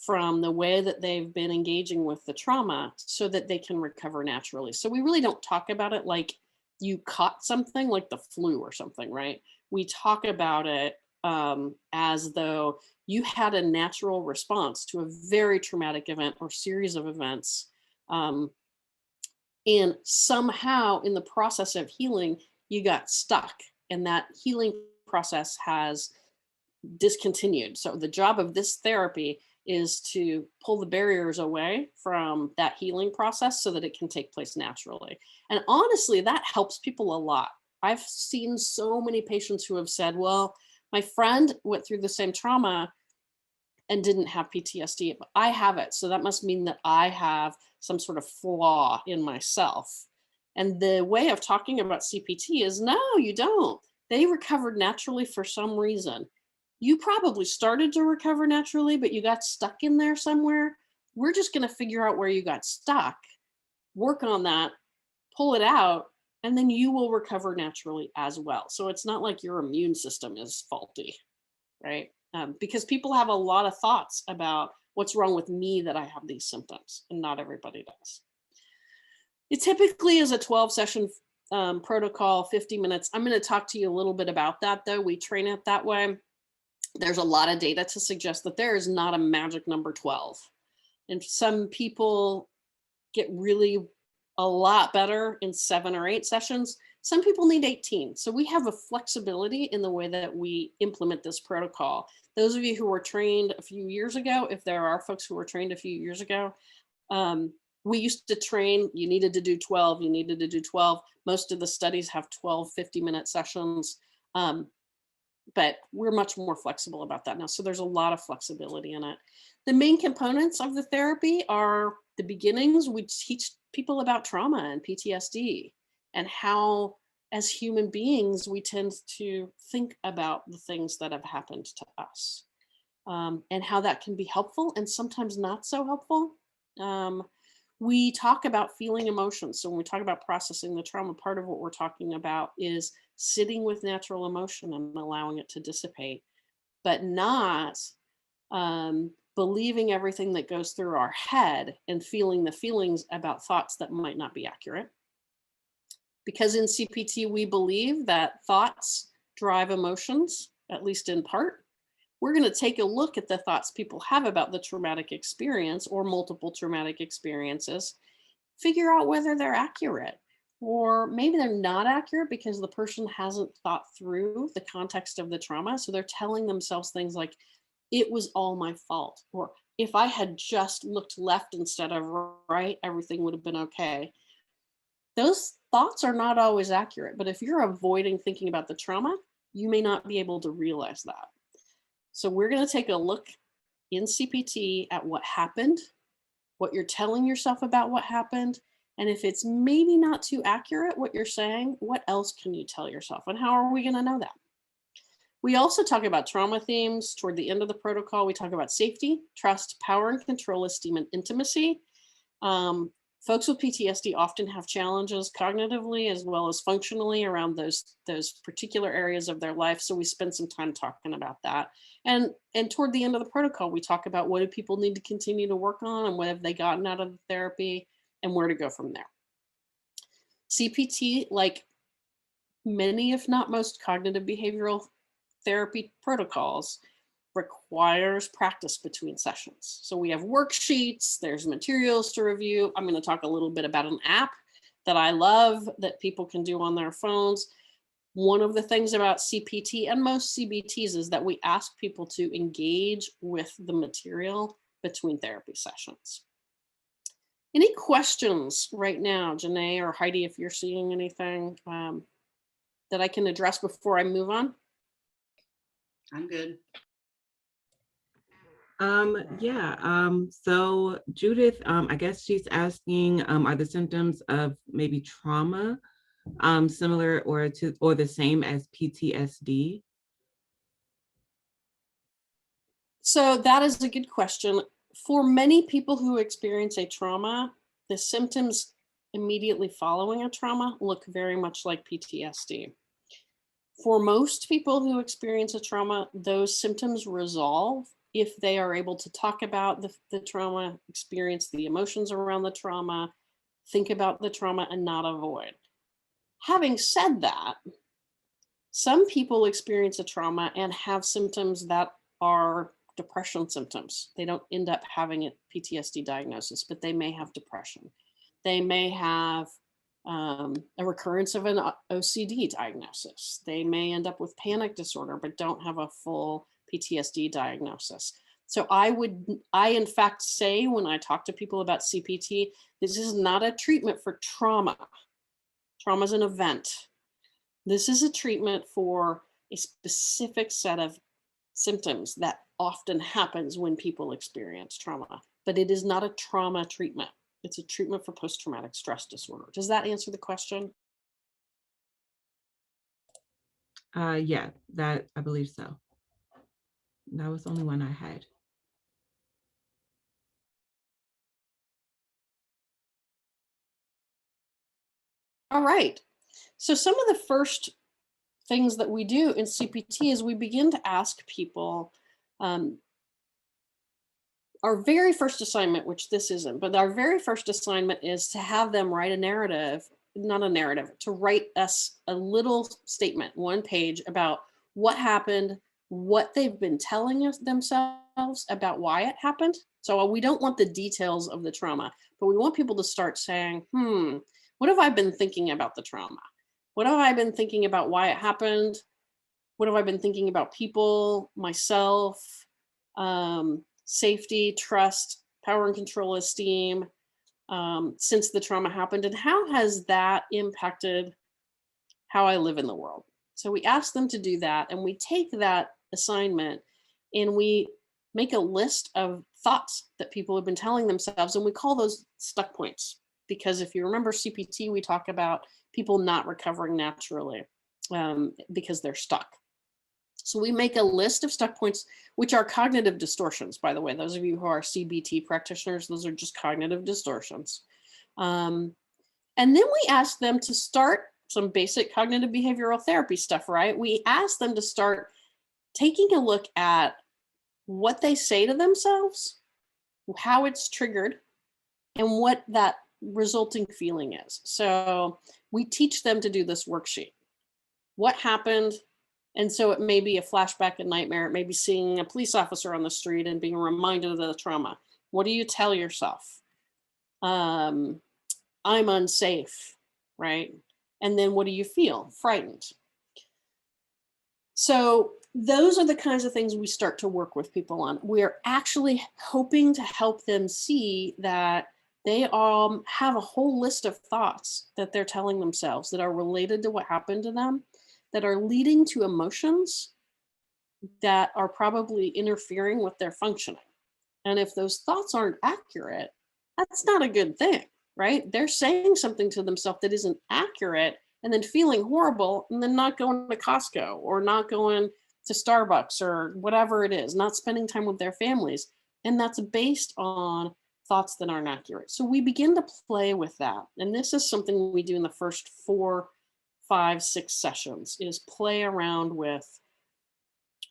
from the way that they've been engaging with the trauma so that they can recover naturally. So we really don't talk about it like you caught something like the flu or something, right? We talk about it as though you had a natural response to a very traumatic event or series of events. And somehow in the process of healing, you got stuck and that healing process has discontinued. So the job of this therapy is to pull the barriers away from that healing process so that it can take place naturally. And honestly, that helps people a lot. I've seen so many patients who have said, well, my friend went through the same trauma and didn't have PTSD, but I have it. So that must mean that I have some sort of flaw in myself. And the way of talking about CPT is, no, you don't. They recovered naturally for some reason. You probably started to recover naturally, but you got stuck in there somewhere. We're just going to figure out where you got stuck, work on that, pull it out, and then you will recover naturally as well. So it's not like your immune system is faulty, right? Because people have a lot of thoughts about what's wrong with me that I have these symptoms, and not everybody does. It typically is a 12-session protocol, 50 minutes. I'm going to talk to you a little bit about that, though. We train it that way. There's a lot of data to suggest that there is not a magic number 12. And some people get really a lot better in 7 or 8 sessions. Some people need 18. So we have a flexibility in the way that we implement this protocol. Those of you who were trained a few years ago, if there are folks who were trained a few years ago, we used to train, you needed to do 12, you needed to do 12. Most of the studies have 12 50-minute sessions, but we're much more flexible about that now. So there's a lot of flexibility in it. The main components of the therapy are the beginnings. We teach people about trauma and PTSD and how, as human beings, we tend to think about the things that have happened to us, and how that can be helpful and sometimes not so helpful. We talk about feeling emotions. So when we talk about processing the trauma, part of what we're talking about is sitting with natural emotion and allowing it to dissipate, but not believing everything that goes through our head and feeling the feelings about thoughts that might not be accurate. Because in CPT, we believe that thoughts drive emotions, at least in part. We're going to take a look at the thoughts people have about the traumatic experience or multiple traumatic experiences, figure out whether they're accurate, or maybe they're not accurate because the person hasn't thought through the context of the trauma. So they're telling themselves things like, it was all my fault, or if I had just looked left instead of right, everything would have been okay. Those thoughts are not always accurate, but if you're avoiding thinking about the trauma, you may not be able to realize that. So we're going to take a look in CPT at what happened, what you're telling yourself about what happened, and if it's maybe not too accurate what you're saying, what else can you tell yourself, and how are we going to know that? We also talk about trauma themes toward the end of the protocol. We talk about safety, trust, power and control, esteem, and intimacy. Folks with PTSD often have challenges cognitively as well as functionally around those particular areas of their life. So we spend some time talking about that. And toward the end of the protocol, we talk about what do people need to continue to work on and what have they gotten out of the therapy and where to go from there. CPT, like many, if not most, cognitive behavioral therapy protocols, requires practice between sessions. So we have worksheets, there's materials to review. I'm going to talk a little bit about an app that I love that people can do on their phones. One of the things about CPT and most CBTs is that we ask people to engage with the material between therapy sessions. Any questions right now, Janae or Heidi, if you're seeing anything that I can address before I move on? I'm good. So Judith, I guess she's asking, are the symptoms of maybe trauma similar or the same as PTSD? So that is a good question. For many people who experience a trauma, the symptoms immediately following a trauma look very much like PTSD. For most people who experience a trauma, those symptoms resolve if they are able to talk about the trauma, experience the emotions around the trauma, think about the trauma and not avoid. Having said that, some people experience a trauma and have symptoms that are depression symptoms. They don't end up having a PTSD diagnosis, but they may have depression. They may have a recurrence of an OCD diagnosis. They may end up with panic disorder, but don't have a full PTSD diagnosis. So I in fact say when I talk to people about CPT, this is not a treatment for trauma. Trauma is an event. This is a treatment for a specific set of symptoms that often happens when people experience trauma, but it is not a trauma treatment. It's a treatment for post-traumatic stress disorder. Does that answer the question? Yeah, that I believe so. That was the only one I had. All right. So some of the first things that we do in CPT is we begin to ask people, our very first assignment, which this isn't, but our very first assignment is to have them write a narrative, not a narrative, to write us a little statement, one page about what happened, what they've been telling themselves about why it happened. So we don't want the details of the trauma, but we want people to start saying, what have I been thinking about the trauma? What have I been thinking about why it happened? What have I been thinking about people, myself, safety, trust, power and control, esteem, since the trauma happened? And how has that impacted how I live in the world? So we ask them to do that, and we take that assignment and we make a list of thoughts that people have been telling themselves, and we call those stuck points. Because if you remember CPT, we talk about people not recovering naturally because they're stuck. So we make a list of stuck points, which are cognitive distortions, by the way. Those of you who are CBT practitioners, those are just cognitive distortions. And then we ask them to start some basic cognitive behavioral therapy stuff, right? We ask them to start taking a look at what they say to themselves, how it's triggered, and what that resulting feeling is. So we teach them to do this worksheet. What happened? And so it may be a flashback, a nightmare. It may be seeing a police officer on the street and being reminded of the trauma. What do you tell yourself? I'm unsafe, right? And then what do you feel? Frightened. So those are the kinds of things we start to work with people on. We're actually hoping to help them see that they have a whole list of thoughts that they're telling themselves that are related to what happened to them, that are leading to emotions that are probably interfering with their functioning. And if those thoughts aren't accurate, that's not a good thing, right? They're saying something to themselves that isn't accurate and then feeling horrible and then not going to Costco or not going to Starbucks or whatever it is, not spending time with their families. And that's based on thoughts that aren't accurate. So we begin to play with that. And this is something we do in the first 4, 5, 6 sessions, is play around with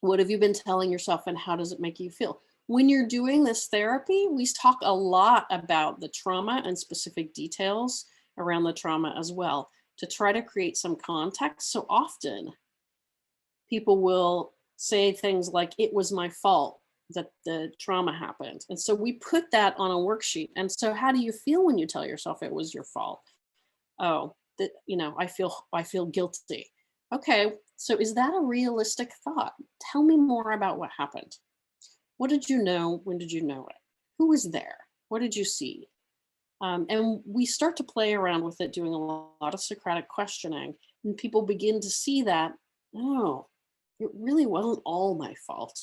what have you been telling yourself and how does it make you feel? When you're doing this therapy, we talk a lot about the trauma and specific details around the trauma as well, to try to create some context. So often people will say things like, it was my fault that the trauma happened. And so we put that on a worksheet. And so how do you feel when you tell yourself it was your fault? Oh, that, I feel guilty. Okay, so is that a realistic thought? Tell me more about what happened. What did you know? When did you know it? Who was there? What did you see? And we start to play around with it, doing a lot of Socratic questioning, and people begin to see that, oh, it really wasn't all my fault.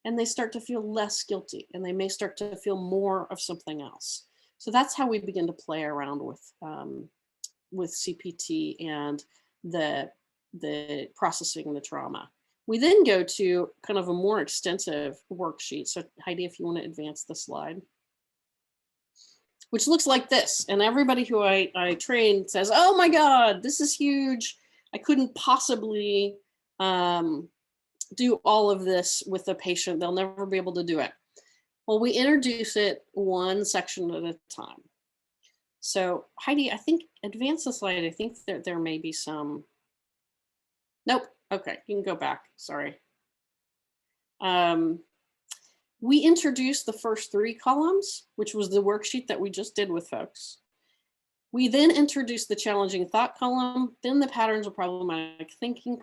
And they start to feel less guilty, and they may start to feel more of something else. So that's how we begin to play around with CPT and the processing the trauma. We then go to kind of a more extensive worksheet. So Heidi, if you want to advance the slide, which looks like this. And everybody who I train says, oh my God, this is huge. I couldn't possibly do all of this with a patient. They'll never be able to do it. Well, we introduce it one section at a time. So Heidi, I think advance the slide. I think that there may be some, nope. Okay, you can go back, sorry. We introduced the first 3 columns, which was the worksheet that we just did with folks. We then introduced the challenging thought column, then the patterns of problematic thinking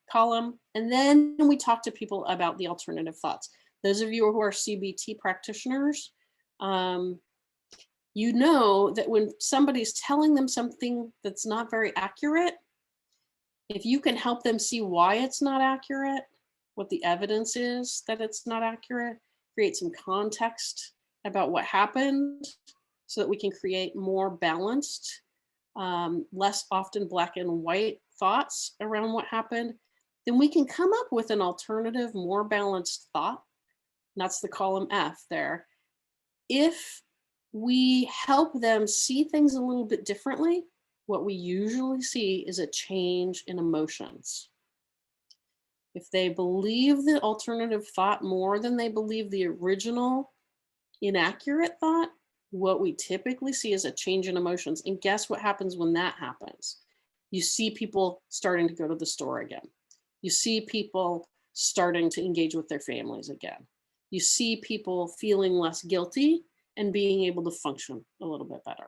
column, and then we talked to people about the alternative thoughts. Those of you who are CBT practitioners, you know that when somebody's telling them something that's not very accurate, if you can help them see why it's not accurate, what the evidence is that it's not accurate, create some context about what happened so that we can create more balanced, less often black and white thoughts around what happened, then we can come up with an alternative, more balanced thought. And that's the column F there. If we help them see things a little bit differently, what we usually see is a change in emotions. If they believe the alternative thought more than they believe the original inaccurate thought, what we typically see is a change in emotions. And guess what happens when that happens? You see people starting to go to the store again. You see people starting to engage with their families again. You see people feeling less guilty and being able to function a little bit better.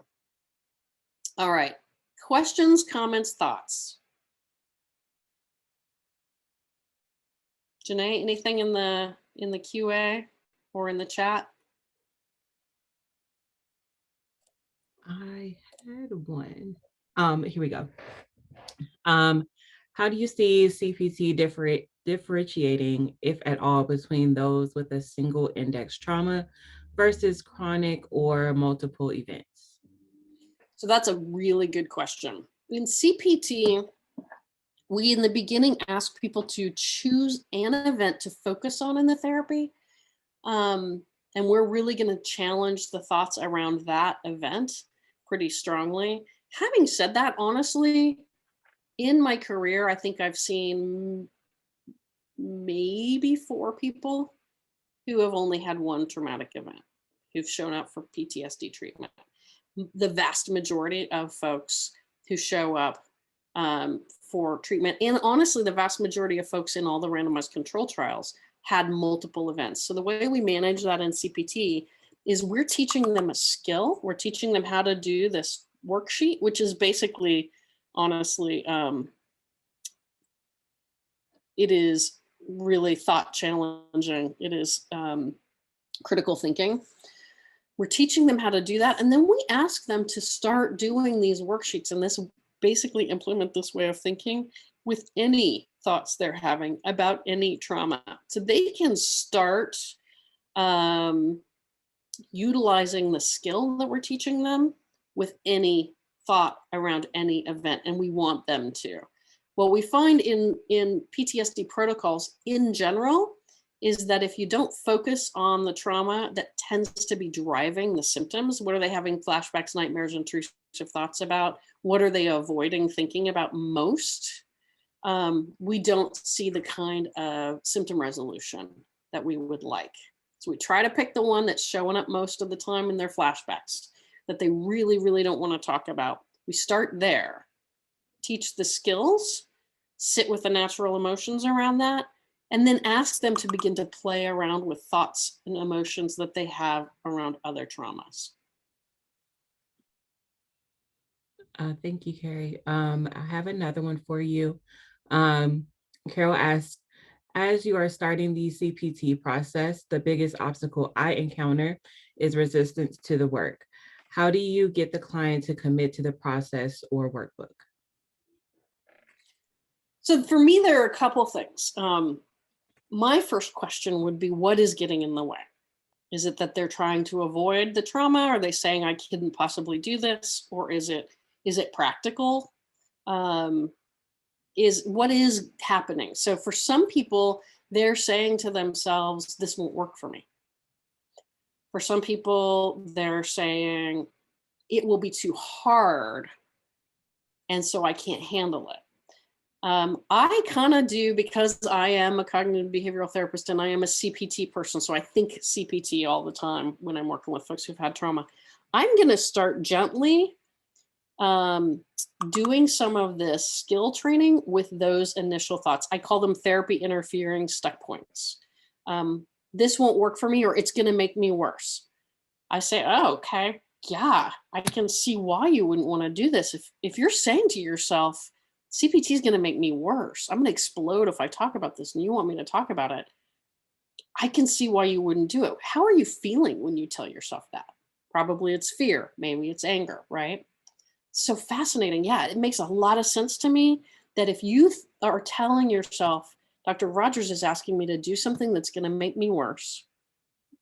All right. Questions, comments, thoughts. Janae, anything in the QA or in the chat? I had one. Here we go. How do you see CPT differentiating, if at all, between those with a single index trauma versus chronic or multiple events? So that's a really good question. In CPT, we in the beginning ask people to choose an event to focus on in the therapy. And we're really going to challenge the thoughts around that event pretty strongly. Having said that, honestly, in my career, I think I've seen maybe 4 people who have only had one traumatic event who've shown up for PTSD treatment. The vast majority of folks who show up for treatment, and honestly, the vast majority of folks in all the randomized control trials had multiple events. So the way we manage that in CPT is we're teaching them a skill. We're teaching them how to do this worksheet, which is basically, honestly, it is really thought challenging. It is critical thinking. We're teaching them how to do that. And then we ask them to start doing these worksheets and this basically implement this way of thinking with any thoughts they're having about any trauma. So they can start utilizing the skill that we're teaching them with any thought around any event, and we want them to. What we find in PTSD protocols in general is that if you don't focus on the trauma that tends to be driving the symptoms, what are they having flashbacks, nightmares, intrusive thoughts about? What are they avoiding thinking about most? We don't see the kind of symptom resolution that we would like. So we try to pick the one that's showing up most of the time in their flashbacks that they really, really don't want to talk about. We start there, teach the skills, sit with the natural emotions around that, and then ask them to begin to play around with thoughts and emotions that they have around other traumas. Thank you, Carrie. I have another one for you. Carol asked, as you are starting the CPT process, the biggest obstacle I encounter is resistance to the work. How do you get the client to commit to the process or workbook? So for me, there are a couple things. My first question would be, what is getting in the way? Is it that they're trying to avoid the trauma? Are they saying I couldn't possibly do this? Or is it practical? What is happening? So for some people, they're saying to themselves, this won't work for me. For some people, they're saying it will be too hard, and so I can't handle it. I kind of do, because I am a cognitive behavioral therapist and I am a CPT person, so I think CPT all the time when I'm working with folks who've had trauma. I'm going to start gently doing some of this skill training with those initial thoughts. I call them therapy interfering stuck points. This won't work for me, or it's going to make me worse. I say, oh, okay, yeah, I can see why you wouldn't want to do this. If you're saying to yourself, CPT is going to make me worse, I'm going to explode if I talk about this and you want me to talk about it, I can see why you wouldn't do it. How are you feeling when you tell yourself that? Probably it's fear, maybe it's anger, right? So fascinating. Yeah, it makes a lot of sense to me that if you are telling yourself, Dr. Rogers is asking me to do something that's going to make me worse,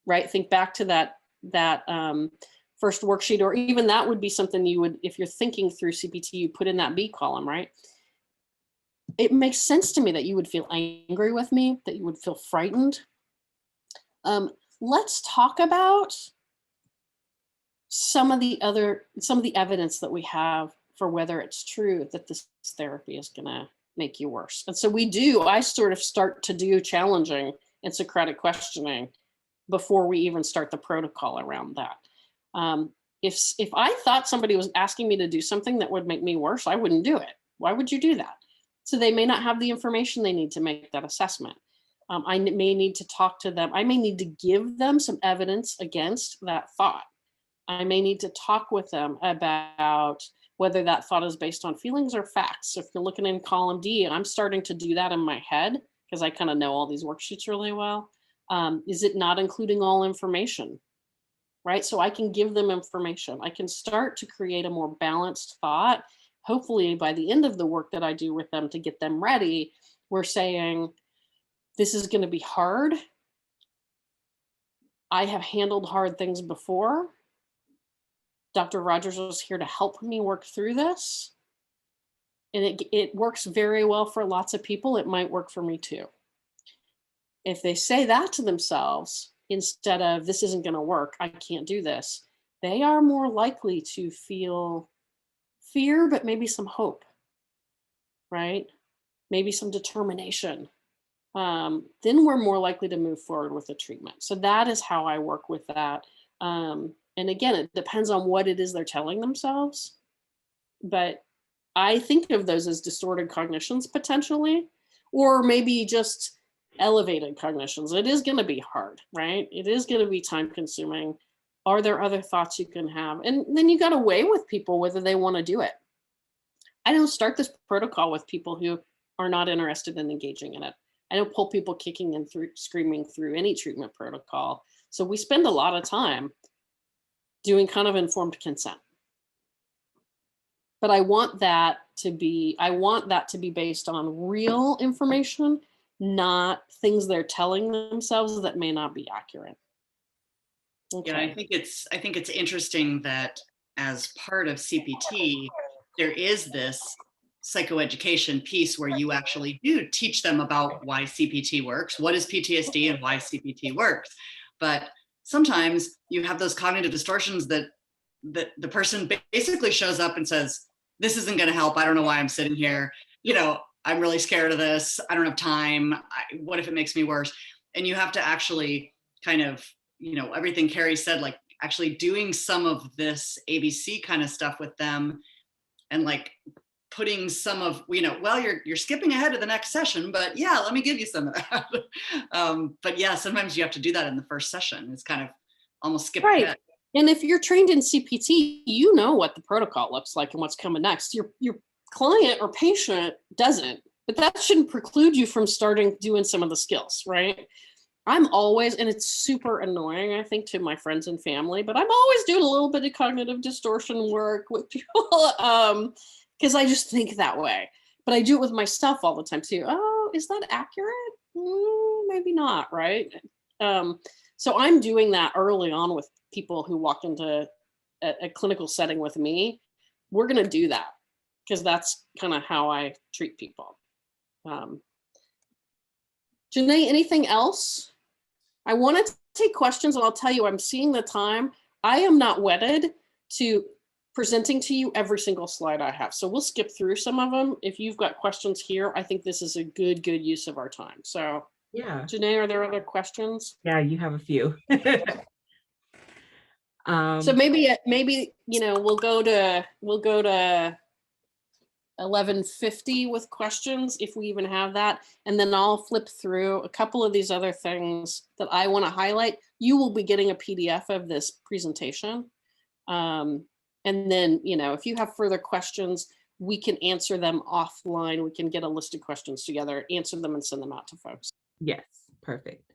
right? Think back to that first worksheet, or even that would be something you would, if you're thinking through CPT, you put in that B column, right? It makes sense to me that you would feel angry with me, that you would feel frightened. Let's talk about some of the evidence that we have for whether it's true that this therapy is going to make you worse. And so I sort of start to do challenging and Socratic questioning before we even start the protocol around that. If I thought somebody was asking me to do something that would make me worse, I wouldn't do it. Why would you do that? So they may not have the information they need to make that assessment. I may need to talk to them. I may need to give them some evidence against that thought. I may need to talk with them about whether that thought is based on feelings or facts. So if you're looking in column D, I'm starting to do that in my head because I kind of know all these worksheets really well. Is it not including all information? Right? So I can give them information. I can start to create a more balanced thought. Hopefully by the end of the work that I do with them to get them ready, we're saying, this is going to be hard. I have handled hard things before. Dr. Rogers was here to help me work through this. And it works very well for lots of people. It might work for me too. If they say that to themselves, instead of this isn't going to work, I can't do this, they are more likely to feel fear, but maybe some hope, right? Maybe some determination. Then we're more likely to move forward with the treatment. So that is how I work with that. And again, it depends on what it is they're telling themselves. But I think of those as distorted cognitions potentially, or maybe just elevated cognitions. It is going to be hard, right? It is going to be time consuming. Are there other thoughts you can have? And then you got to weigh with people whether they want to do it. I don't start this protocol with people who are not interested in engaging in it. I don't pull people kicking and screaming through any treatment protocol. So we spend a lot of time doing kind of informed consent. But I want that to be based on real information, not things they're telling themselves that may not be accurate. Okay. Yeah, I think it's interesting that as part of CPT, there is this psychoeducation piece where you actually do teach them about why CPT works, what is PTSD and why CPT works. But sometimes you have those cognitive distortions that the person basically shows up and says, this isn't going to help. I don't know why I'm sitting here. I'm really scared of this. I don't have time. What if it makes me worse? And you have to actually kind of, everything Carrie said, like actually doing some of this ABC kind of stuff with them and like putting some of, well, you're skipping ahead to the next session, but yeah, let me give you some of that. But yeah, sometimes you have to do that in the first session. It's kind of almost skip ahead. And if you're trained in CPT, you know what the protocol looks like and what's coming next. Your client or patient doesn't, but that shouldn't preclude you from starting doing some of the skills, right? I'm always, and it's super annoying, I think, to my friends and family, but I'm always doing a little bit of cognitive distortion work with people because I just think that way. But I do it with myself all the time too. Oh, is that accurate? Maybe not, right? So I'm doing that early on with people who walk into a clinical setting with me. We're going to do that because that's kind of how I treat people. Janae, anything else? I want to take questions, and I'll tell you, I'm seeing the time. I am not wedded to presenting to you every single slide I have. So we'll skip through some of them. If you've got questions here, I think this is a good use of our time. So yeah. Janae, are there other questions? Yeah, you have a few. So maybe we'll go to 11:50 with questions if we even have that, and then I'll flip through a couple of these other things that I want to highlight. You will be getting a PDF of this presentation, and then if you have further questions, we can answer them offline. We can get a list of questions together, answer them, and send them out to folks. Yes, perfect.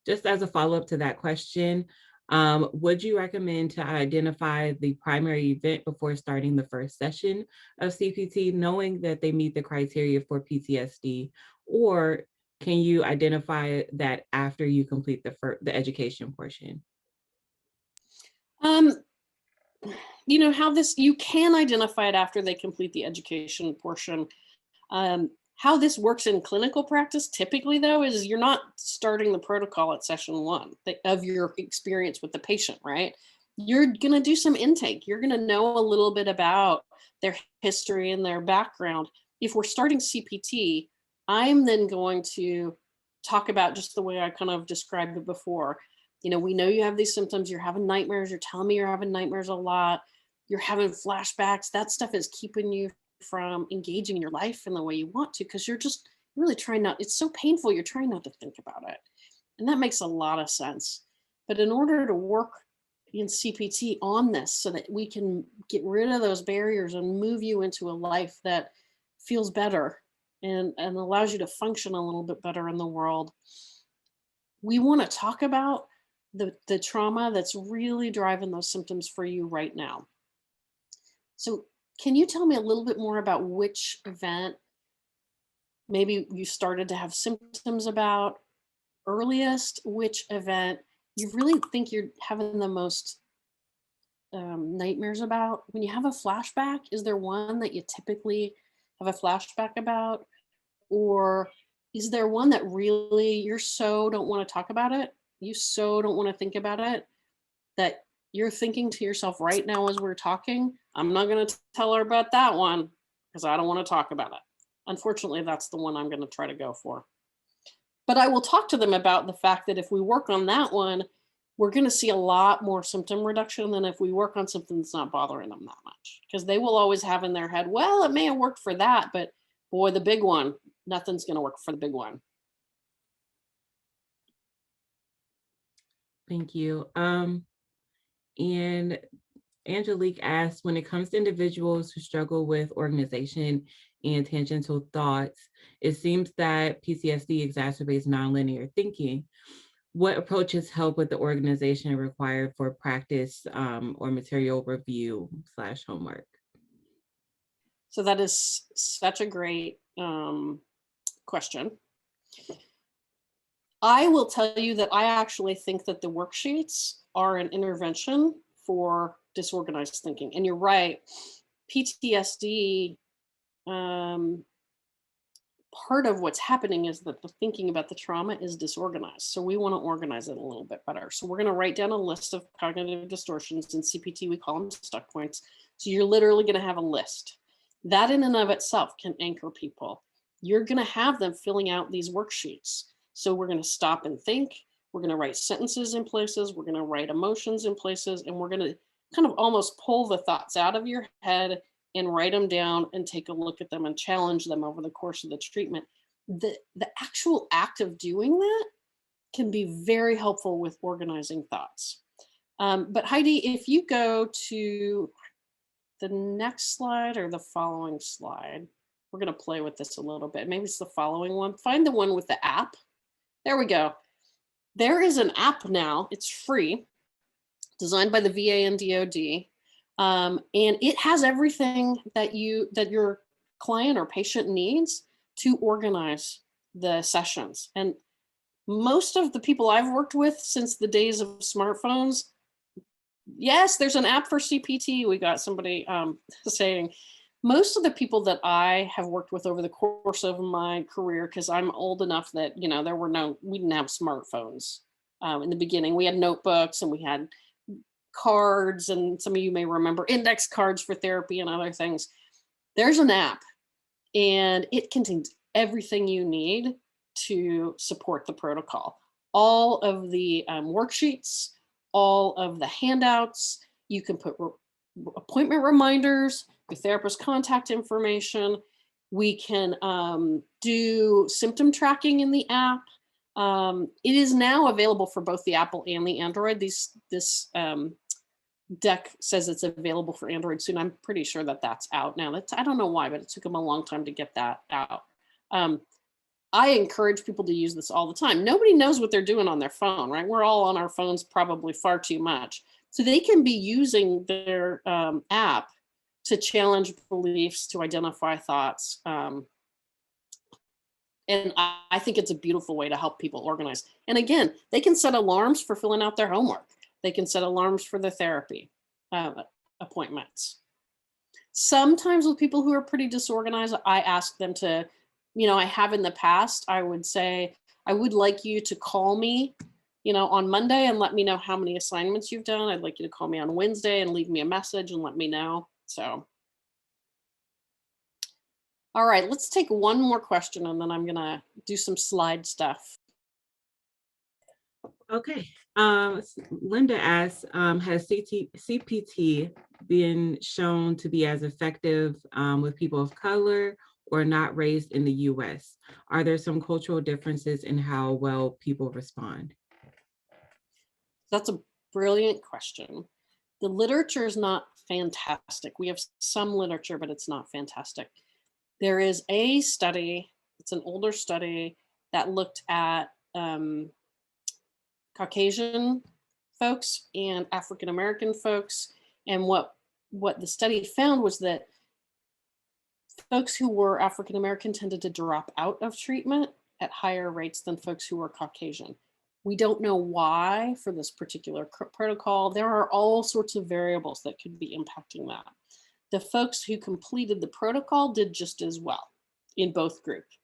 Just as a follow-up to that question, would you recommend to identify the primary event before starting the first session of CPT, knowing that they meet the criteria for PTSD, or can you identify that after you complete the education portion? You can identify it after they complete the education portion. How this works in clinical practice typically, though, is you're not starting the protocol at session 1 of your experience with the patient, right? You're going to do some intake. You're going to know a little bit about their history and their background. If we're starting CPT, I'm then going to talk about just the way I kind of described it before. We know you have these symptoms. You're having nightmares. You're telling me you're having nightmares a lot. You're having flashbacks. That stuff is keeping you from engaging in your life in the way you want to, because you're just really trying not, it's so painful, you're trying not to think about it. And that makes a lot of sense. But in order to work in CPT on this so that we can get rid of those barriers and move you into a life that feels better, and allows you to function a little bit better in the world. We want to talk about the trauma that's really driving those symptoms for you right now. So can you tell me a little bit more about which event maybe you started to have symptoms about earliest, which event you really think you're having the most nightmares about? When you have a flashback, is there one that you typically have a flashback about? Or is there one that really you're so don't want to talk about it? You so don't want to think about it that you're thinking to yourself right now as we're talking, I'm not going to tell her about that one because I don't want to talk about it. Unfortunately, that's the one I'm going to try to go for. But I will talk to them about the fact that if we work on that one, we're going to see a lot more symptom reduction than if we work on something that's not bothering them that much. Because they will always have in their head, well, it may have worked for that, but boy, the big one, nothing's going to work for the big one. Thank you. And Angelique asked, when it comes to individuals who struggle with organization and tangential thoughts, it seems that PTSD exacerbates nonlinear thinking. What approaches help with the organization required for practice or material review / homework? So that is such a great question. I will tell you that I actually think that the worksheets are an intervention for disorganized thinking. And you're right, PTSD, part of what's happening is that the thinking about the trauma is disorganized. So we want to organize it a little bit better. So we're going to write down a list of cognitive distortions. In CPT, we call them stuck points. So you're literally going to have a list. That in and of itself can anchor people. You're going to have them filling out these worksheets. So we're going to stop and think. We're going to write sentences in places. We're going to write emotions in places. And we're going to kind of almost pull the thoughts out of your head and write them down and take a look at them and challenge them over the course of the treatment. The actual act of doing that can be very helpful with organizing thoughts. But Heidi, if you go to the next slide or the following slide, we're going to play with this a little bit. Maybe it's the following one. Find the one with the app. There we go. There is an app now. It's free, designed by the VA and DoD. And it has everything that your client or patient needs to organize the sessions. And most of the people I've worked with since the days of smartphones, yes, there's an app for CPT. We got somebody saying, most of the people that I have worked with over the course of my career, because I'm old enough that, we didn't have smartphones in the beginning. We had notebooks and we had cards, and some of you may remember index cards for therapy and other things. There's an app and it contains everything you need to support the protocol. All of the worksheets, all of the handouts, you can put appointment reminders, your therapist contact information. We can do symptom tracking in the app. It is now available for both the Apple and the Android. This deck says it's available for Android soon. I'm pretty sure that that's out now. I don't know why, but it took them a long time to get that out. I encourage people to use this all the time. Nobody knows what they're doing on their phone, right? We're all on our phones probably far too much. So they can be using their app to challenge beliefs, to identify thoughts. And I think it's a beautiful way to help people organize. And again, they can set alarms for filling out their homework. They can set alarms for their therapy appointments. Sometimes with people who are pretty disorganized, I ask them to, I have in the past, I would say, I would like you to call me, on Monday and let me know how many assignments you've done. I'd like you to call me on Wednesday and leave me a message and let me know. So, all right, let's take one more question and then I'm gonna do some slide stuff. Okay. Linda asks, has CPT been shown to be as effective with people of color or not raised in the US? Are there some cultural differences in how well people respond? That's a brilliant question. The literature is not fantastic. We have some literature, but it's not fantastic. There is a study, it's an older study that looked at Caucasian folks and African American folks. And what the study found was that folks who were African American tended to drop out of treatment at higher rates than folks who were Caucasian. We don't know why for this particular protocol. There are all sorts of variables that could be impacting that. The folks who completed the protocol did just as well in both groups.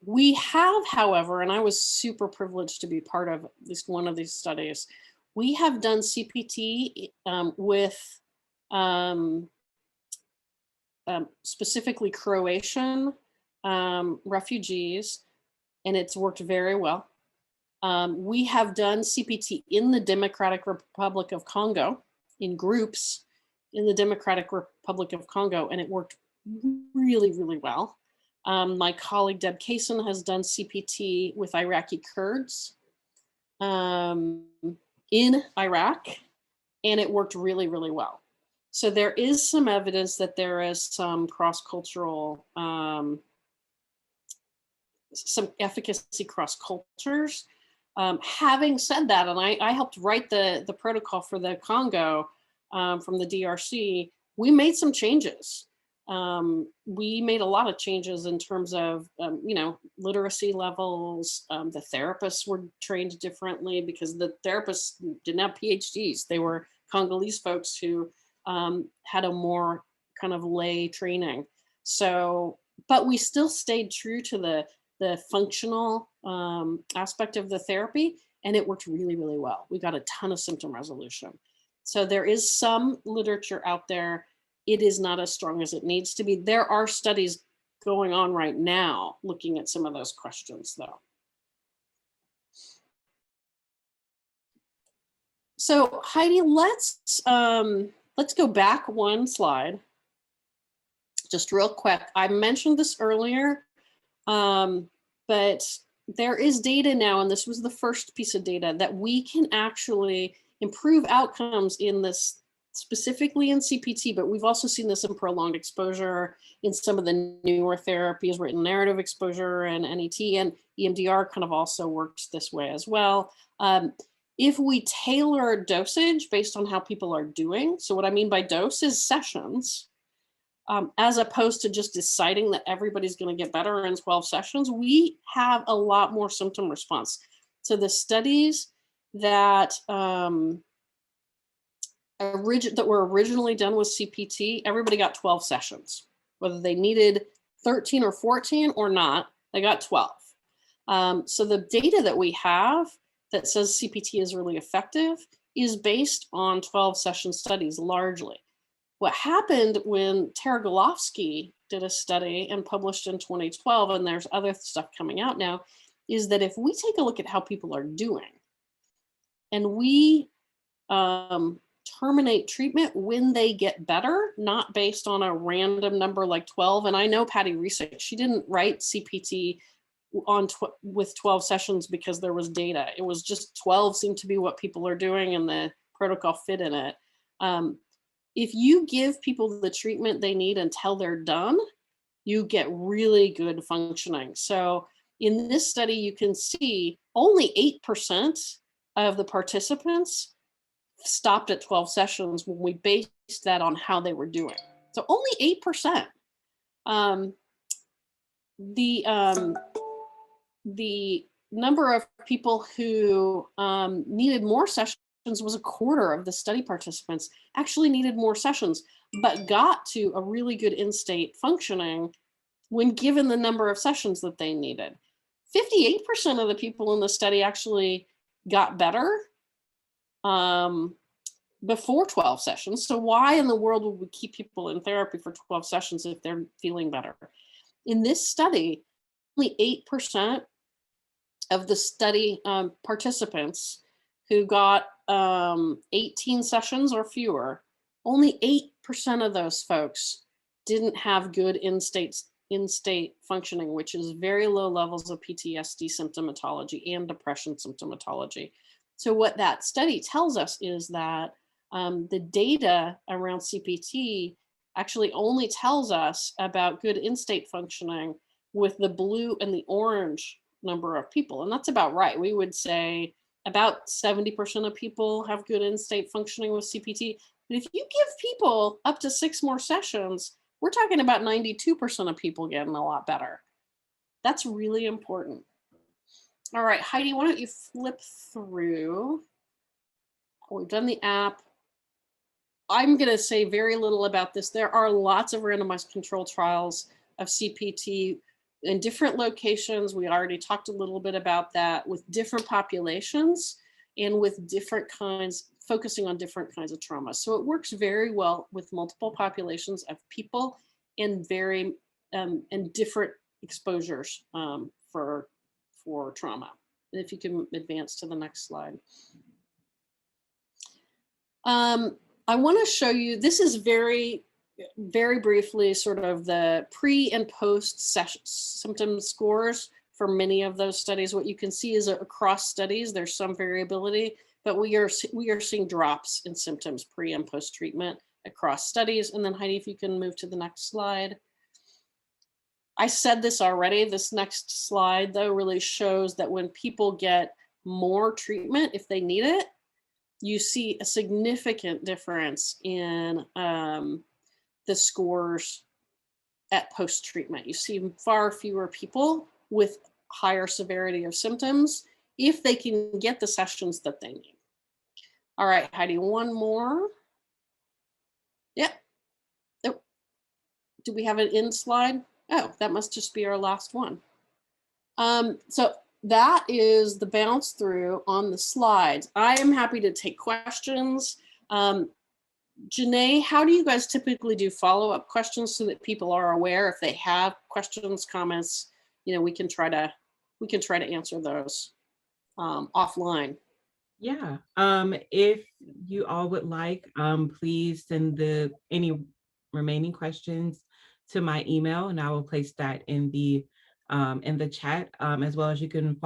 We have, however, and I was super privileged to be part of at least one of these studies, we have done CPT with specifically Croatian refugees, and it's worked very well. We have done CPT in the Democratic Republic of Congo, in groups in the Democratic Republic of Congo, and it worked really, really well. My colleague Deb Kaysen has done CPT with Iraqi Kurds in Iraq, and it worked really, really well. So there is some evidence that there is some cross-cultural, some efficacy cross cultures. Having said that, and I helped write the protocol for the Congo from the DRC, we made some changes. We made a lot of changes in terms of, literacy levels. The therapists were trained differently because the therapists didn't have PhDs. They were Congolese folks who had a more kind of lay training. So, but we still stayed true to the functional aspect of the therapy, and it worked really, really well. We got a ton of symptom resolution. So there is some literature out there. It is not as strong as it needs to be. There are studies going on right now looking at some of those questions, though. So Heidi, let's go back one slide, just real quick. I mentioned this earlier, but there is data now, and this was the first piece of data, that we can actually improve outcomes in this, specifically in CPT, but we've also seen this in prolonged exposure in some of the newer therapies, written narrative exposure and NET, and EMDR kind of also works this way as well. If we tailor dosage based on how people are doing, so what I mean by dose is sessions, as opposed to just deciding that everybody's going to get better in 12 sessions, we have a lot more symptom response. So the studies that that were originally done with CPT, everybody got 12 sessions. Whether they needed 13 or 14 or not, they got 12. So the data that we have that says CPT is really effective is based on 12 session studies largely. What happened when Tara Golofsky did a study and published in 2012, and there's other stuff coming out now, is that if we take a look at how people are doing and we terminate treatment when they get better, not based on a random number like 12. And I know Patty Research, she didn't write CPT with 12 sessions because there was data. It was just 12 seemed to be what people are doing and the protocol fit in it. If you give people the treatment they need until they're done, you get really good functioning. So in this study, you can see only 8% of the participants stopped at 12 sessions when we based that on how they were doing. So only 8%. The number of people who needed more sessions was a quarter of the study participants actually needed more sessions, but got to a really good in-state functioning when given the number of sessions that they needed. 58% of the people in the study actually got better before 12 sessions. So why in the world would we keep people in therapy for 12 sessions if they're feeling better? In this study, only 8% of the study participants who got 18 sessions or fewer, only 8% of those folks didn't have good in-state functioning, which is very low levels of PTSD symptomatology and depression symptomatology. So what that study tells us is that the data around CPT actually only tells us about good in-state functioning with the blue and the orange number of people. And that's about right. We would say about 70% of people have good in-state functioning with CPT. But if you give people up to 6 more sessions, we're talking about 92% of people getting a lot better. That's really important. All right, Heidi, why don't you flip through? We've done the app. I'm going to say very little about this. There are lots of randomized control trials of CPT in different locations. We already talked a little bit about that, with different populations and with different kinds, focusing on different kinds of trauma. So it works very well with multiple populations of people and very and different exposures for trauma. And if you can advance to the next slide. I want to show you, this is very briefly sort of the pre and post symptom scores for many of those studies. What you can see is across studies, there's some variability, but we are seeing drops in symptoms pre and post treatment across studies. And then Heidi, if you can move to the next slide. I said this already, this next slide though really shows that when people get more treatment, if they need it, you see a significant difference in the scores at post-treatment. You see far fewer people with higher severity of symptoms if they can get the sessions that they need. All right, Heidi, one more. Yep. Oh. Do we have an end slide? Oh, that must just be our last one. So that is the bounce through on the slides. I am happy to take questions. Janae, how do you guys typically do follow-up questions so that people are aware if they have questions, comments, you know, we can try to answer those offline. Yeah, if you all would like, please send any remaining questions to my email, and I will place that in the chat, as well as you can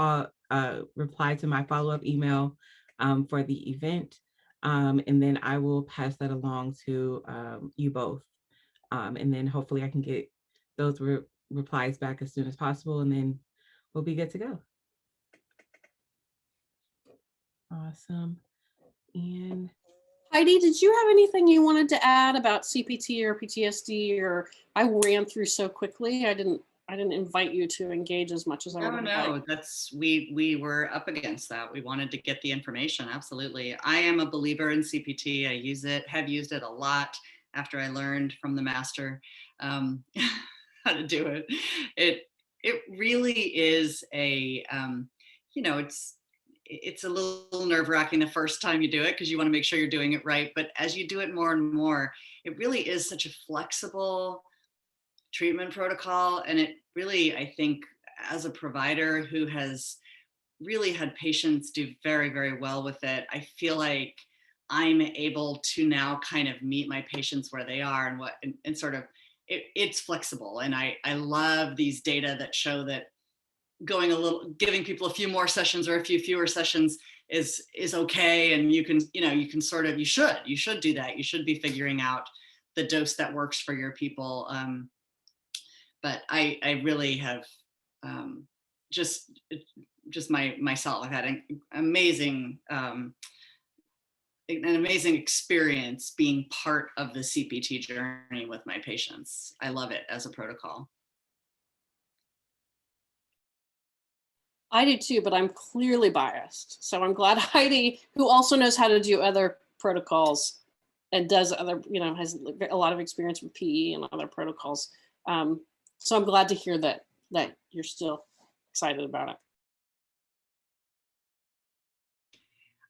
reply to my follow-up email for the event, and then I will pass that along to you both, and then hopefully I can get those replies back as soon as possible, and then we'll be good to go. Awesome. And Heidi, did you have anything you wanted to add about CPT or PTSD? Or I ran through so quickly, I didn't invite you to engage as much as I would have liked. That's we were up against that. We wanted to get the information. Absolutely. I am a believer in CPT. I have used it a lot after I learned from the master how to do it. It really is a it's a little nerve-wracking the first time you do it because you want to make sure you're doing it right. But as you do it more and more, it really is such a flexible treatment protocol. And it really, I think, as a provider who has really had patients do very, very well with it, I feel like I'm able to now kind of meet my patients where they are and sort of, it's flexible. And I love these data that show that giving people a few more sessions or a few fewer sessions is okay. And you should do that. You should be figuring out the dose that works for your people. But I really have myself, I've had an amazing experience being part of the CPT journey with my patients. I love it as a protocol. I do too, but I'm clearly biased. So I'm glad Heidi, who also knows how to do other protocols and does other, has a lot of experience with PE and other protocols. So I'm glad to hear that you're still excited about it.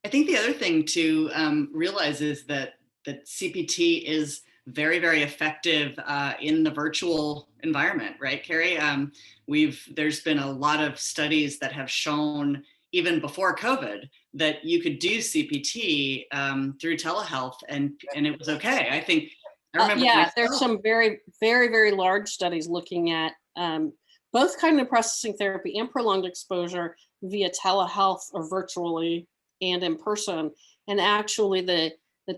I think the other thing to realize is that CPT is very, very effective in the virtual environment, right, Carrie? There's been a lot of studies that have shown, even before COVID, that you could do CPT through telehealth and it was okay. I think I remember. There's some very, very, very large studies looking at both cognitive processing therapy and prolonged exposure via telehealth or virtually and in person. And actually the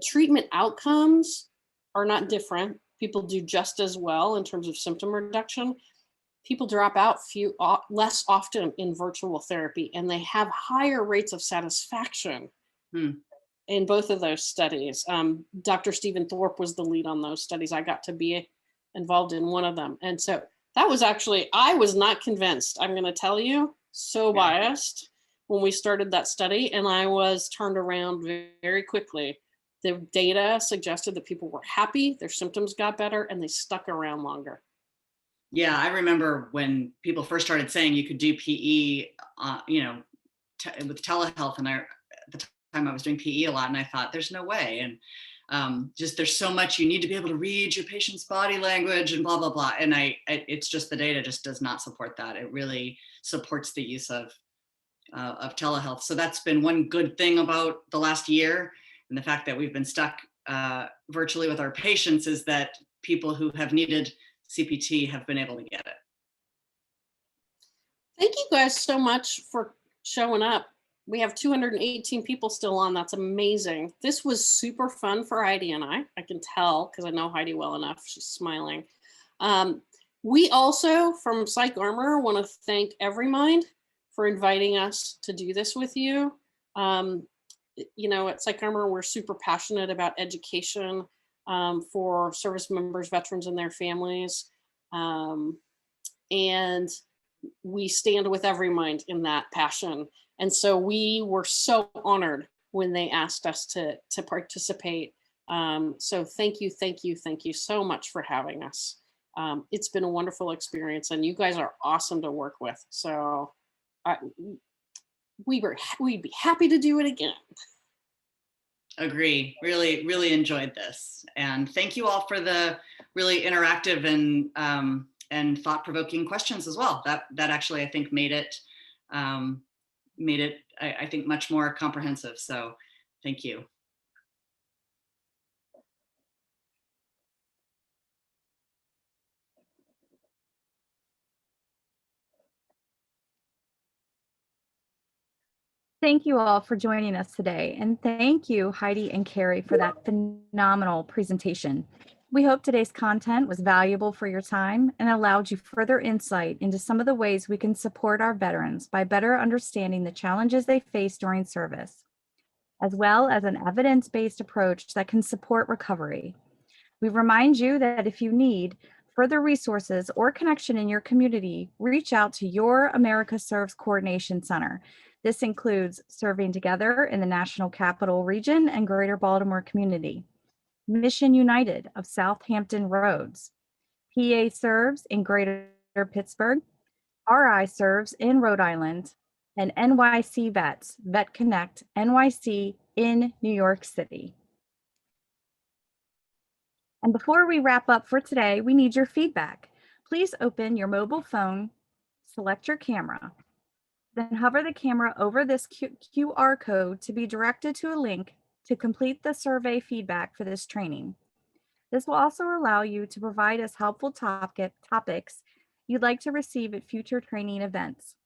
treatment outcomes are not different. people do just as well in terms of symptom reduction. People drop out less often in virtual therapy, and they have higher rates of satisfaction in both of those studies. Dr. Stephen Thorpe was the lead on those studies. I got to be involved in one of them. And so that was actually, I was not convinced, I'm going to tell you, so biased when we started that study, and I was turned around very quickly. The data suggested that people were happy, their symptoms got better, and they stuck around longer. Yeah, I remember when people first started saying you could do PE, with telehealth, and at the time I was doing PE a lot, and I thought, there's no way. And just there's so much you need to be able to read your patient's body language and blah blah blah. And it's just the data just does not support that. It really supports the use of telehealth. So that's been one good thing about the last year, and the fact that we've been stuck virtually with our patients is that people who have needed CPT have been able to get it. Thank you guys so much for showing up. We have 218 people still on. That's amazing. This was super fun for Heidi and I can tell because I know Heidi well enough. She's smiling. We also, from Psych Armor, want to thank EveryMind for inviting us to do this with you. At Psych Armor, we're super passionate about education for service members, veterans, and their families. And we stand with EveryMind in that passion. And so we were so honored when they asked us to participate. So thank you so much for having us. It's been a wonderful experience, and you guys are awesome to work with. So we'd be happy to do it again. Agree. Really, really enjoyed this. And thank you all for the really interactive and thought-provoking questions as well. That actually, I think, made it I think much more comprehensive. So thank you. Thank you all for joining us today. And thank you, Heidi and Carrie, for that phenomenal presentation. We hope today's content was valuable for your time and allowed you further insight into some of the ways we can support our veterans by better understanding the challenges they face during service, as well as an evidence-based approach that can support recovery. We remind you that if you need further resources or connection in your community, reach out to your AmericaServes Coordination Center. This includes Serving Together in the National Capital Region and Greater Baltimore community, Mission United of South Hampton Roads, PA-Serves in Greater Pittsburgh, RI-Serves in Rhode Island, and NYC Vets, Vet Connect NYC in New York City. And before we wrap up for today, we need your feedback. Please open your mobile phone, select your camera, then hover the camera over this QR code to be directed to a link to complete the survey feedback for this training. This will also allow you to provide us helpful topics you'd like to receive at future training events.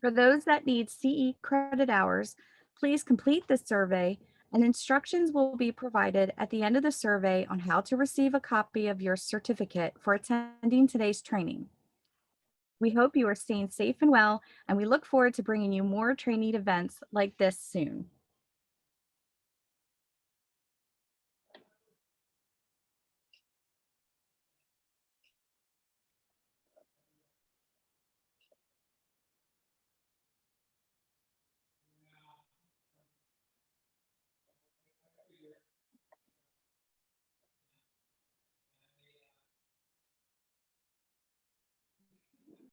For those that need CE credit hours, please complete the survey, and instructions will be provided at the end of the survey on how to receive a copy of your certificate for attending today's training. We hope you are staying safe and well, and we look forward to bringing you more training events like this soon.